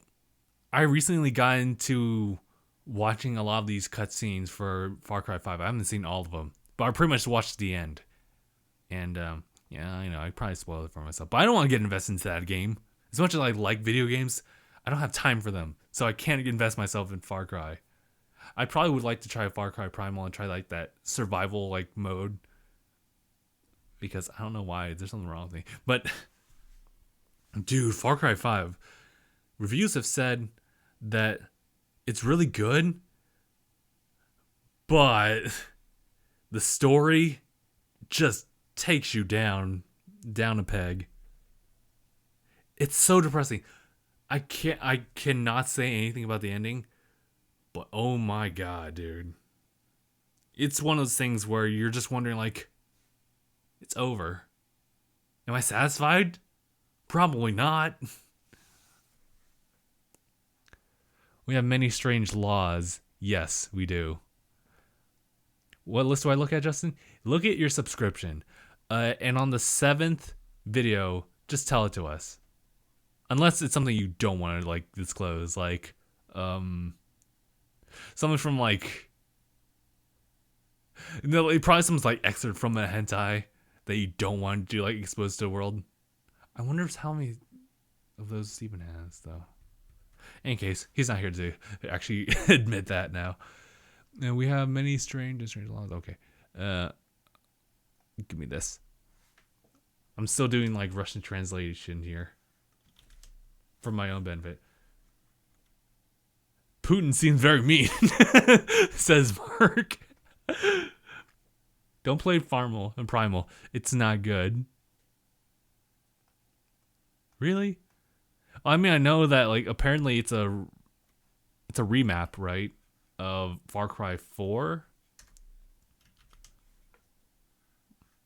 I recently got into watching a lot of these cutscenes for Far Cry 5. I haven't seen all of them, but I pretty much watched the end. And, yeah, I know, I probably spoiled it for myself. But I don't want to get invested into that game. As much as I like video games, I don't have time for them. So I can't invest myself in Far Cry. I probably would like to try Far Cry Primal and try like that survival like mode. Because I don't know why. There's something wrong with me. But, dude, Far Cry 5. Reviews have said that it's really good. But the story just takes you down a peg. It's so depressing. I cannot say anything about the ending, but oh my god, dude. It's one of those things where you're just wondering, like, it's over. Am I satisfied? Probably not. We have many strange laws. Yes, we do. What list do I look at, Justin? Look at your subscription. And on the 7th video, just tell it to us. Unless it's something you don't want to, like, disclose. Like, something from, like... No, it probably something's, like, excerpt from a hentai that you don't want to, like, expose to the world. I wonder how many of those Steven has, though. In any case, he's not here to actually admit that now. And we have many strange laws. Okay. Give me this. I'm still doing like Russian translation here. For my own benefit. Putin seems very mean, says Mark. Don't play Farmal and Primal. It's not good. Really? I mean, I know that like apparently it's a remap, right? Of Far Cry 4.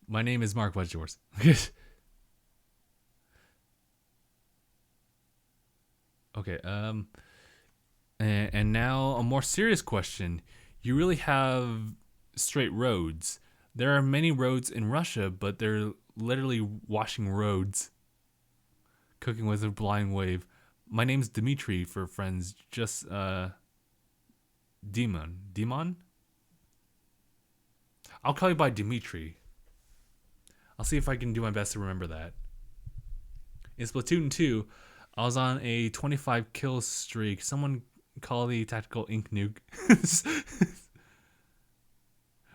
My name is Mark. What's yours? Okay. And now a more serious question. You really have straight roads. There are many roads in Russia, but they're literally washing roads. Cooking with a blind wave. My name's Dimitri for friends. Just Demon? I'll call you by Dimitri. I'll see if I can do my best to remember that. In Splatoon 2, I was on a 25 kill streak. Someone call the tactical ink nuke.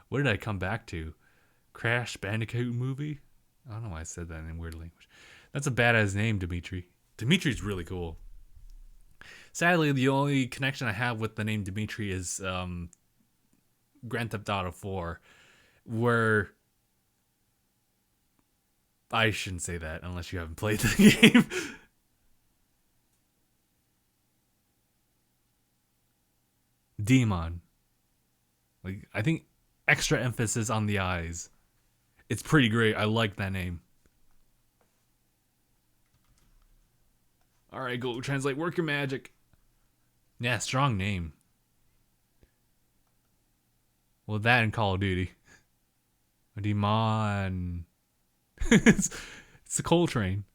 What did I come back to? Crash Bandicoot movie? I don't know why I said that in weird language. That's a badass name, Dimitri. Dimitri's really cool. Sadly, the only connection I have with the name Dimitri is Grand Theft Auto 4, where I shouldn't say that unless you haven't played the game. Demon. Like, I think extra emphasis on the eyes. It's pretty great. I like that name. Alright, go translate. Work your magic. Yeah, strong name. Well, that in Call of Duty. Demon. It's the Coltrane.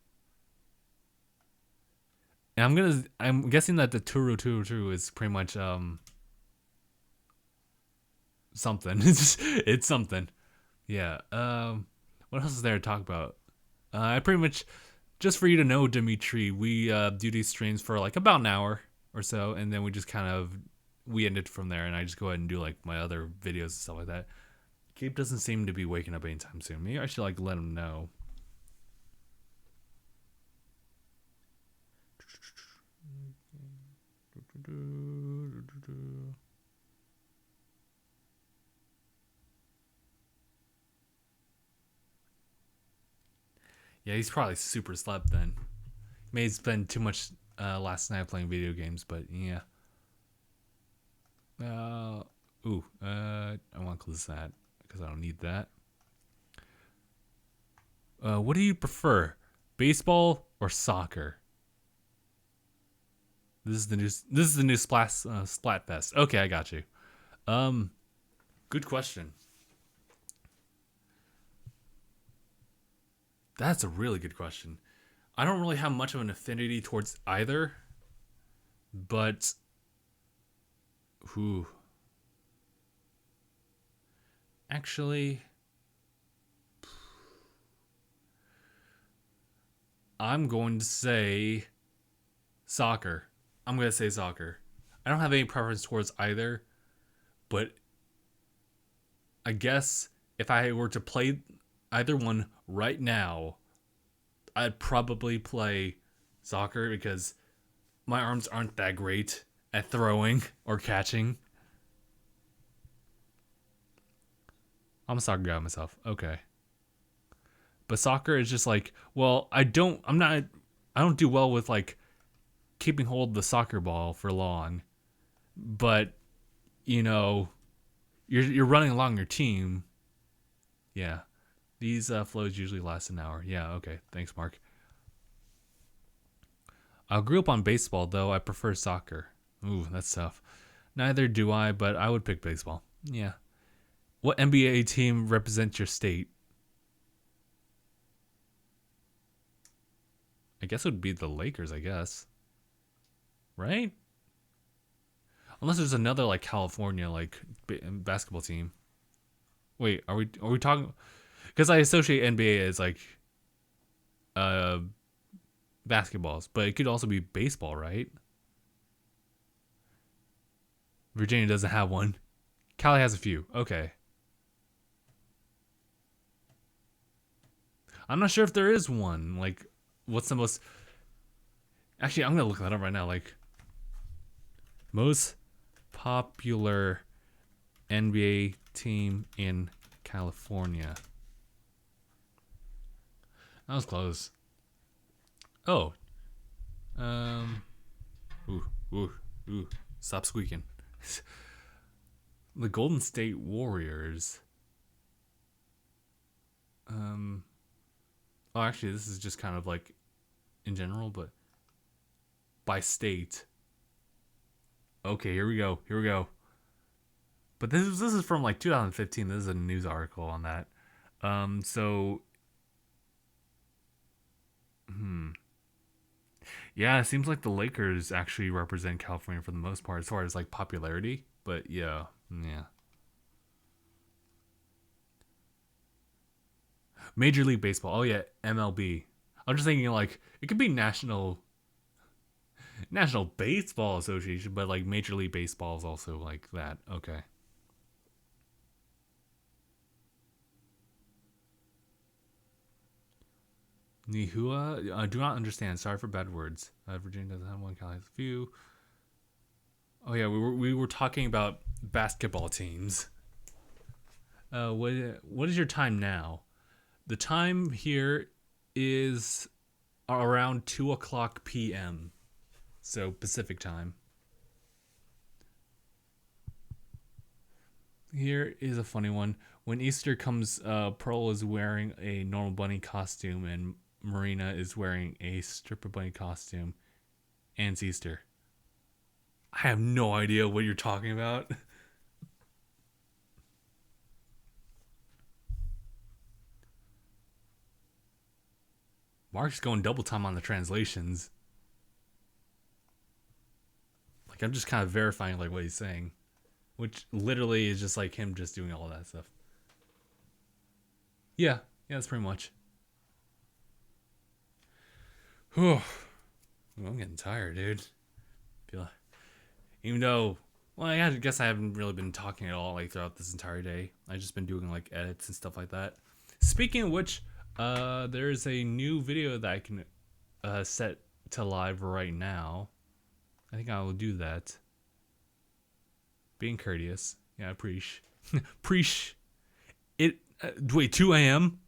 And I'm guessing that the Turu is pretty much something. It's something. Yeah. What else is there to talk about? I pretty much, just for you to know, Dimitri, we do these streams for like about an hour or so, and then we just we ended from there, and I just go ahead and do like my other videos and stuff like that. Gabe doesn't seem to be waking up anytime soon. Maybe I should like let him know. Yeah, he's probably super slept then. May spend too much last night playing video games, but yeah. I want to close that because I don't need that. What do you prefer, baseball or soccer? This is the new Splatfest. Okay, I got you. Um, Good question. That's a really good question. I don't really have much of an affinity towards either, but who actually I'm going to say soccer. I'm going to say soccer. I don't have any preference towards either, but I guess if I were to play either one right now, I'd probably play soccer because my arms aren't that great at throwing or catching. I'm a soccer guy myself. Okay. But soccer is just like, well, I don't do well with like keeping hold of the soccer ball for long. But, you know, you're running along your team. Yeah. These flows usually last an hour. Yeah, okay. Thanks, Mark. I grew up on baseball, though I prefer soccer. Ooh, that's tough. Neither do I, but I would pick baseball. Yeah. What NBA team represents your state? I guess it would be the Lakers, I guess. Right? Unless there's another like California like basketball team. Wait, are we talking because I associate NBA as like uh basketballs, but it could also be baseball, right? Virginia doesn't have one. Cali has a few. Okay. I'm not sure if there is one. Like what's the most actually I'm gonna look that up right now. Like most popular NBA team in California. That was close. Oh. Um ooh, ooh, ooh. Stop squeaking. The Golden State Warriors. Um oh actually this is just kind of like in general, but by state. Okay, here we go. Here we go. But this is from like 2015. This is a news article on that. So yeah, it seems like the Lakers actually represent California for the most part as far as like popularity. But yeah, yeah. Major League Baseball. Oh yeah, MLB. I'm just thinking like it could be National Baseball Association, but like Major League Baseball is also like that. Okay. Nihua, I do not understand. Sorry for bad words. Virginia doesn't have one. Cali has a few. Oh yeah, we were talking about basketball teams. What is your time now? The time here is around 2 o'clock p.m. So Pacific time. Here is a funny one. When Easter comes, Pearl is wearing a normal bunny costume, and Marina is wearing a stripper bunny costume. And it's Easter. I have no idea what you're talking about. Mark's going double time on the translations. Like I'm just kind of verifying like what he's saying, which literally is just like him just doing all that stuff. Yeah, yeah, that's pretty much. Whew. I'm getting tired, dude. Feel even though, well, I guess I haven't really been talking at all like throughout this entire day. I've just been doing like edits and stuff like that. Speaking of which, there's a new video that I can set to live right now. I think I will do that. Being courteous, yeah, preach, preach. It wait, 2 a.m.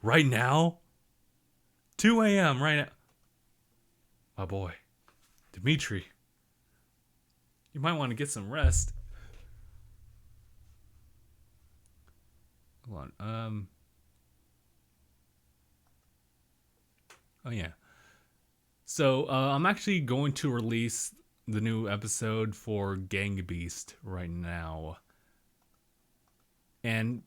right now. 2 a.m. right now. My boy, Dimitri. You might want to get some rest. Hold on. Oh yeah. So I'm actually going to release the new episode for Gang Beast right now. And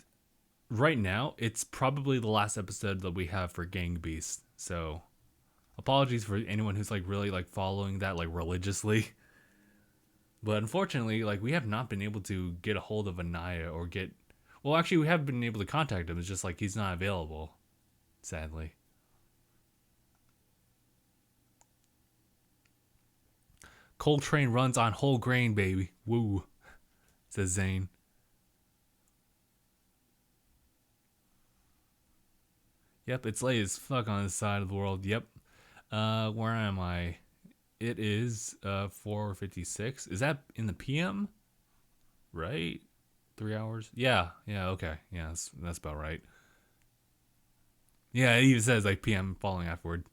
right now, it's probably the last episode that we have for Gang Beast. So, apologies for anyone who's like really like following that like religiously. But unfortunately, like we have not been able to get a hold of Anaya or get. Well, actually, we have been able to contact him. It's just like he's not available, sadly. Coltrane runs on whole grain, baby. Woo, says Zane. Yep, it's late as fuck on this side of the world. Yep. Where am I? It is 4:56. Is that in the PM? Right? 3 hours? Yeah. Okay. Yeah, that's about right. Yeah, it even says like PM following afterward.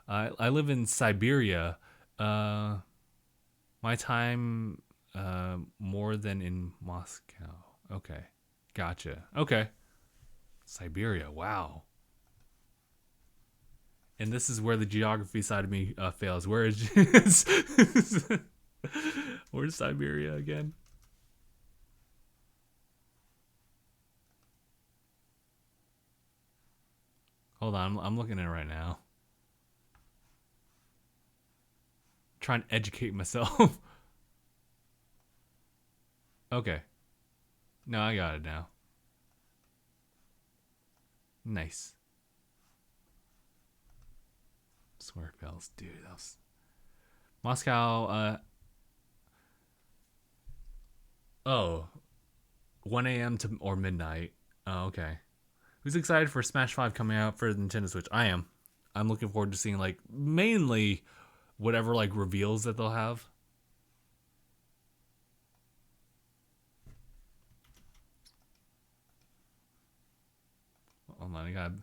I live in Siberia. My time more than in Moscow. Okay, gotcha. Okay, Siberia. Wow. And this is where the geography side of me fails. Where is where's Siberia again? Hold on, I'm looking at it right now. Trying to educate myself. Okay. No, I got it now. Nice. Swear bells, dude. That was Moscow. 1 a.m. to or midnight. Oh, okay. Who's excited for Smash 5 coming out for the Nintendo Switch? I am. I'm looking forward to seeing like mainly whatever like reveals that they'll have. Hold on,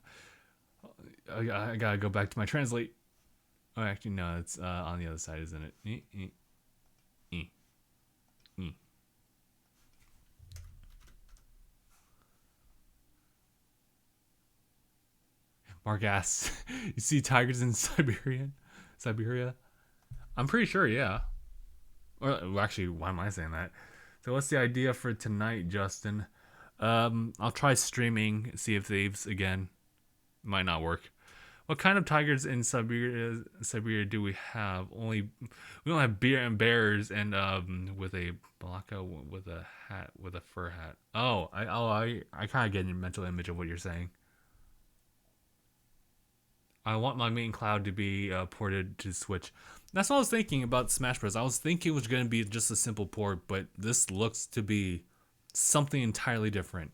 I gotta go back to my translate. Oh, actually, no, it's on the other side, isn't it? Mark asks, "You see tigers in Siberia?" I'm pretty sure, yeah. Well, actually, why am I saying that? So, what's the idea for tonight, Justin? I'll try streaming Sea of Thieves again. Might not work. What kind of tigers in Siberia do we have? We don't have bears and with a balaka with a hat with a fur hat. I kind of get a mental image of what you're saying. I want my main cloud to be ported to Switch. That's what I was thinking about Smash Bros. I was thinking it was going to be just a simple port, but this looks to be something entirely different.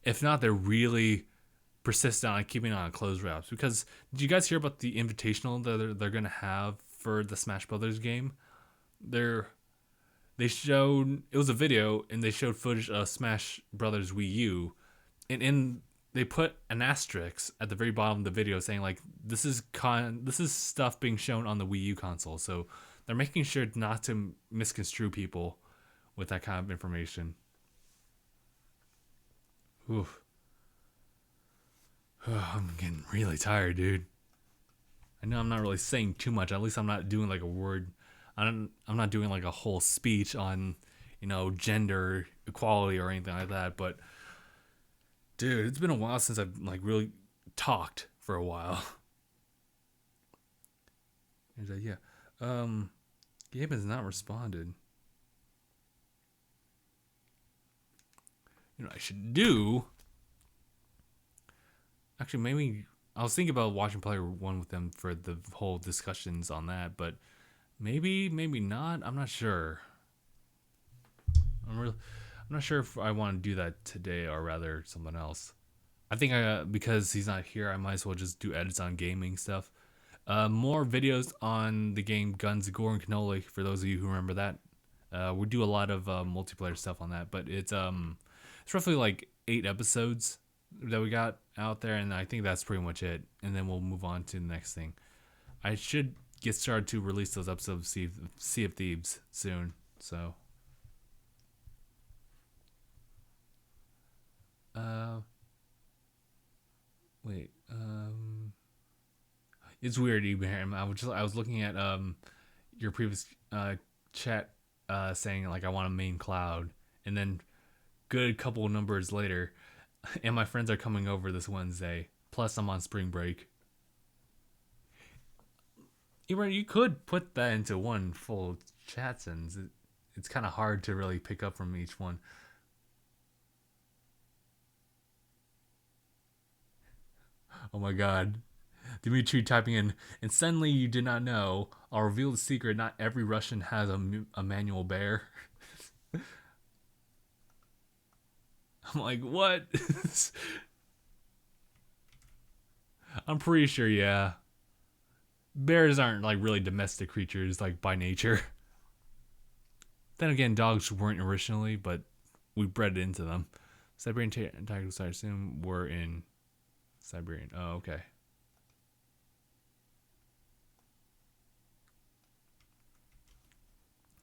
If not, they're really persistent on keeping it on closed wraps. Because did you guys hear about the invitational that they're going to have for the Smash Brothers game? They showed, it was a video, and they showed footage of Smash Brothers Wii U, and they put an asterisk at the very bottom of the video saying like this is stuff being shown on the Wii U console. So they're making sure not to misconstrue people with that kind of information. Oof. I'm getting really tired, dude. I know I'm not really saying too much. At least I'm not doing like a word. I'm not doing like a whole speech on, gender equality or anything like that. But dude, it's been a while since I've like really talked for a while. He's like, yeah. Gabe has not responded. You know what I should do? Actually, maybe I was thinking about watching Player One with them for the whole discussions on that, but maybe not. I'm not sure. I'm not sure if I want to do that today or rather someone else. I think because he's not here, I might as well just do edits on gaming stuff. More videos on the game Guns, Gore, and Cannoli for those of you who remember that. We do a lot of multiplayer stuff on that, but it's roughly like 8 episodes that we got out there, and I think that's pretty much it. And then we'll move on to the next thing. I should get started to release those episodes of Sea of Thieves soon. So, wait, it's weird, Ibrahim. I was looking at your previous chat saying like I want a main cloud, and then good couple numbers later, and my friends are coming over this Wednesday. Plus, I'm on spring break. You could put that into one full chat sentence. It's kind of hard to really pick up from each one. Oh my god. Dimitri typing in, and suddenly you did not know. I'll reveal the secret. Not every Russian has a manual bear. I'm like, what? I'm pretty sure, yeah. Bears aren't like really domestic creatures, like by nature. Then again, dogs weren't originally, but we bred it into them. Siberian tigers, I assume, were in Siberian. Oh, okay.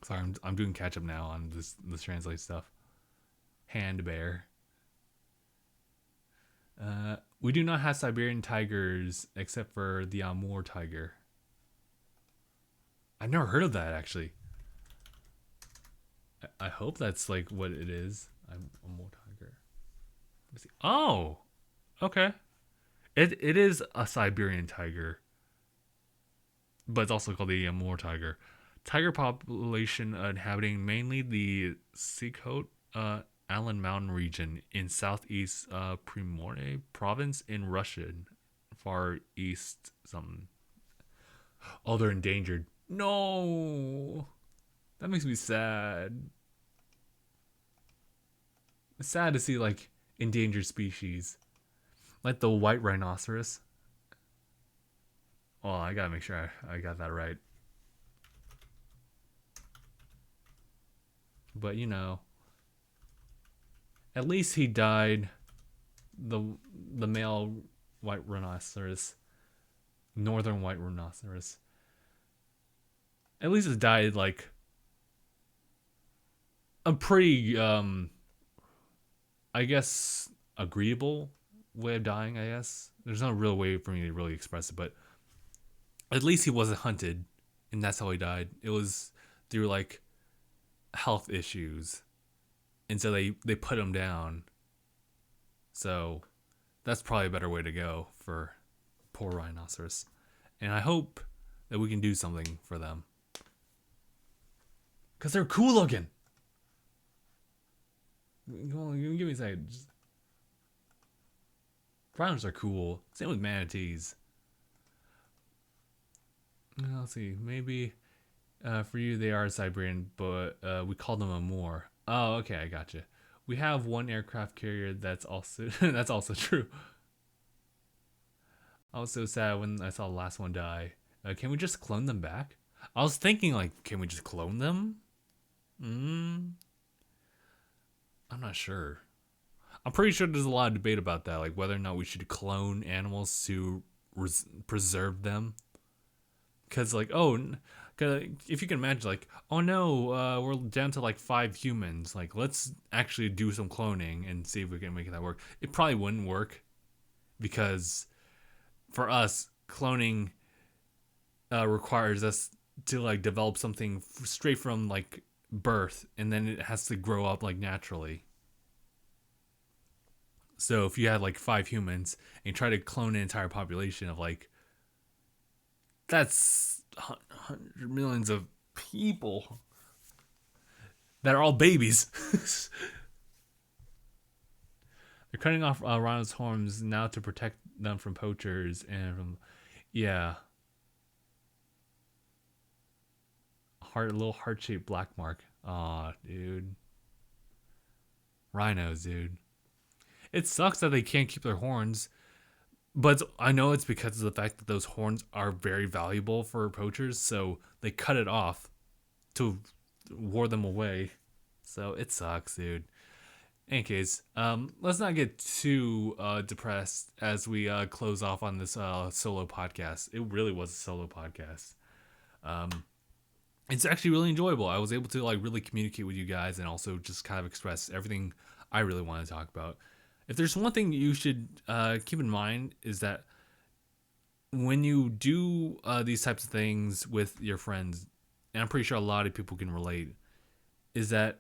Sorry, I'm doing catch up now on this translate stuff. Hand bear. We do not have Siberian tigers except for the Amur tiger. I've never heard of that actually. I hope that's like what it is. Amur tiger. Let's see. Oh, okay. It is a Siberian tiger, but it's also called the Amur tiger. Tiger population inhabiting mainly the Sikhote Allen Mountain region in southeast Primorye province in Russian, far east something. Oh, they're endangered. No, that makes me sad. It's sad to see like endangered species, like the white rhinoceros. Oh, I gotta make sure I got that right. But you know, at least he died. The male white rhinoceros, northern white rhinoceros. At least it died like a pretty I guess agreeable way of dying. I guess there's no real way for me to really express it, but at least he wasn't hunted, and that's how he died. It was through like health issues, and so they put him down. So that's probably a better way to go for poor rhinoceros, and I hope that we can do something for them because they're cool looking. Come on, give me a second. Rhinos are cool. Same with manatees. Let's see. Maybe for you they are Siberian, but we call them Amur. Oh, okay, I gotcha. We have one aircraft carrier that's also that's also true. I was so sad when I saw the last one die. Can we just clone them back? I was thinking like, can we just clone them? I'm not sure. I'm pretty sure there's a lot of debate about that, like whether or not we should clone animals to preserve them. Because like, oh, if you can imagine, like, oh no, we're down to like 5 humans. Like, let's actually do some cloning and see if we can make that work. It probably wouldn't work because for us, cloning requires us to like develop something straight from like birth, and then it has to grow up like naturally. So if you had like 5 humans and you try to clone an entire population of like, that's 100 millions of people that are all babies. They're cutting off rhinos' horns now to protect them from poachers and from, yeah. Little heart-shaped black mark. Aw, dude. Rhinos, dude. It sucks that they can't keep their horns, but I know it's because of the fact that those horns are very valuable for poachers, so they cut it off to ward them away. So it sucks, dude. In any case, let's not get too depressed as we close off on this solo podcast. It really was a solo podcast. It's actually really enjoyable. I was able to like really communicate with you guys and also just kind of express everything I really want to talk about. If there's one thing you should keep in mind is that when you do these types of things with your friends, and I'm pretty sure a lot of people can relate, is that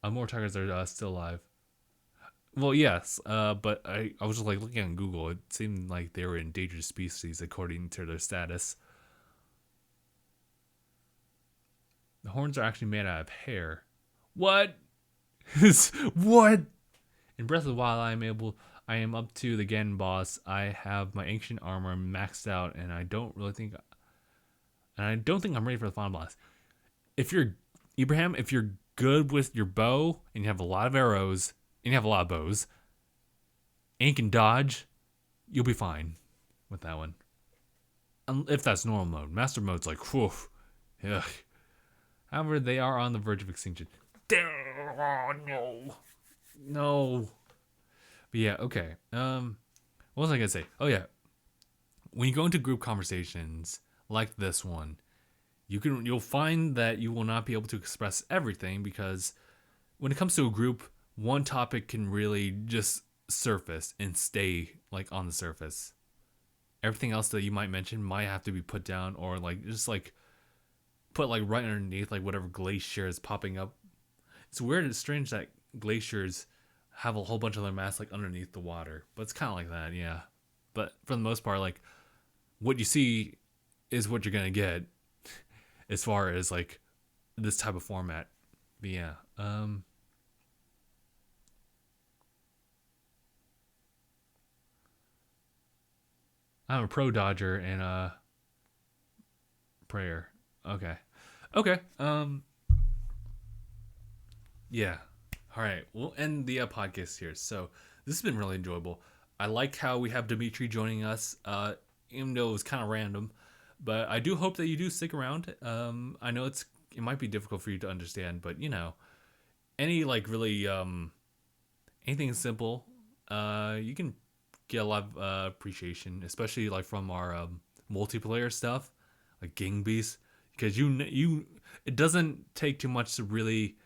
more tigers are still alive. Well, yes, but I was just like looking on Google. It seemed like they were endangered species according to their status. The horns are actually made out of hair. What? What? In Breath of the Wild, I am up to the Ganon boss. I have my ancient armor maxed out, and I don't think I'm ready for the final boss. If you're Ibrahim, if you're good with your bow and you have a lot of arrows and you have a lot of bows, and you can dodge, you'll be fine with that one. If that's normal mode. Master mode's like, whew. Ugh. However, they are on the verge of extinction. Oh, no. No. But yeah, okay. What was I gonna say? Oh yeah. When you go into group conversations like this one, you'll find that you will not be able to express everything, because when it comes to a group, one topic can really just surface and stay like on the surface. Everything else that you might mention might have to be put down, or like just like put like right underneath like whatever glacier is popping up. It's weird and strange that glaciers have a whole bunch of their mass like underneath the water, but it's kind of like that, yeah. But for the most part, like what you see is what you're gonna get as far as like this type of format. But yeah, I'm a pro dodger and a prayer. Okay. Yeah. All right. We'll end the podcast here. So this has been really enjoyable. I like how we have Dimitri joining us, even though it was kind of random. But I do hope that you do stick around. I know it might be difficult for you to understand, but any like really anything simple, you can get a lot of appreciation, especially like from our multiplayer stuff, like Gang Beast, because it doesn't take too much to really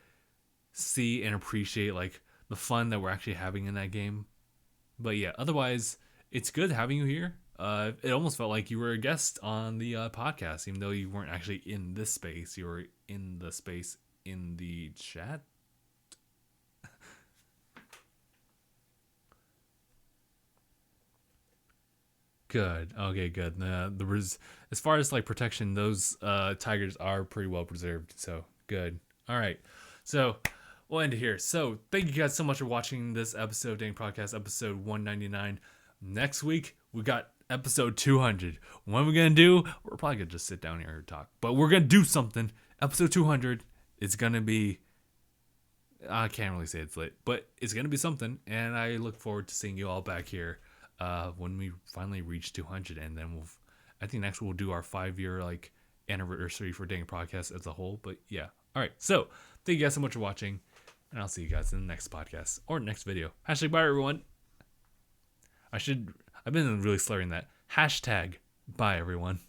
see and appreciate like the fun that we're actually having in that game. But yeah, otherwise it's good having you here. It almost felt like you were a guest on the podcast, even though you weren't actually in this space. You were in the space in the chat. Good. Okay, good. As far as like protection, those tigers are pretty well preserved. So good. All right. So we'll end it here. So thank you guys so much for watching this episode of DangIT Prodcast, episode 199. Next week we got episode 200. What are we gonna do? We're probably gonna just sit down here and talk, but we're gonna do something. Episode 200 is gonna be, I can't really say it's lit, but it's gonna be something, and I look forward to seeing you all back here when we finally reach 200, and then I think next we'll do our 5-year like anniversary for DangIT Prodcast as a whole. But yeah, all right. So thank you guys so much for watching, and I'll see you guys in the next podcast or next video. Hashtag bye everyone. I've been really slurring that. Hashtag bye everyone.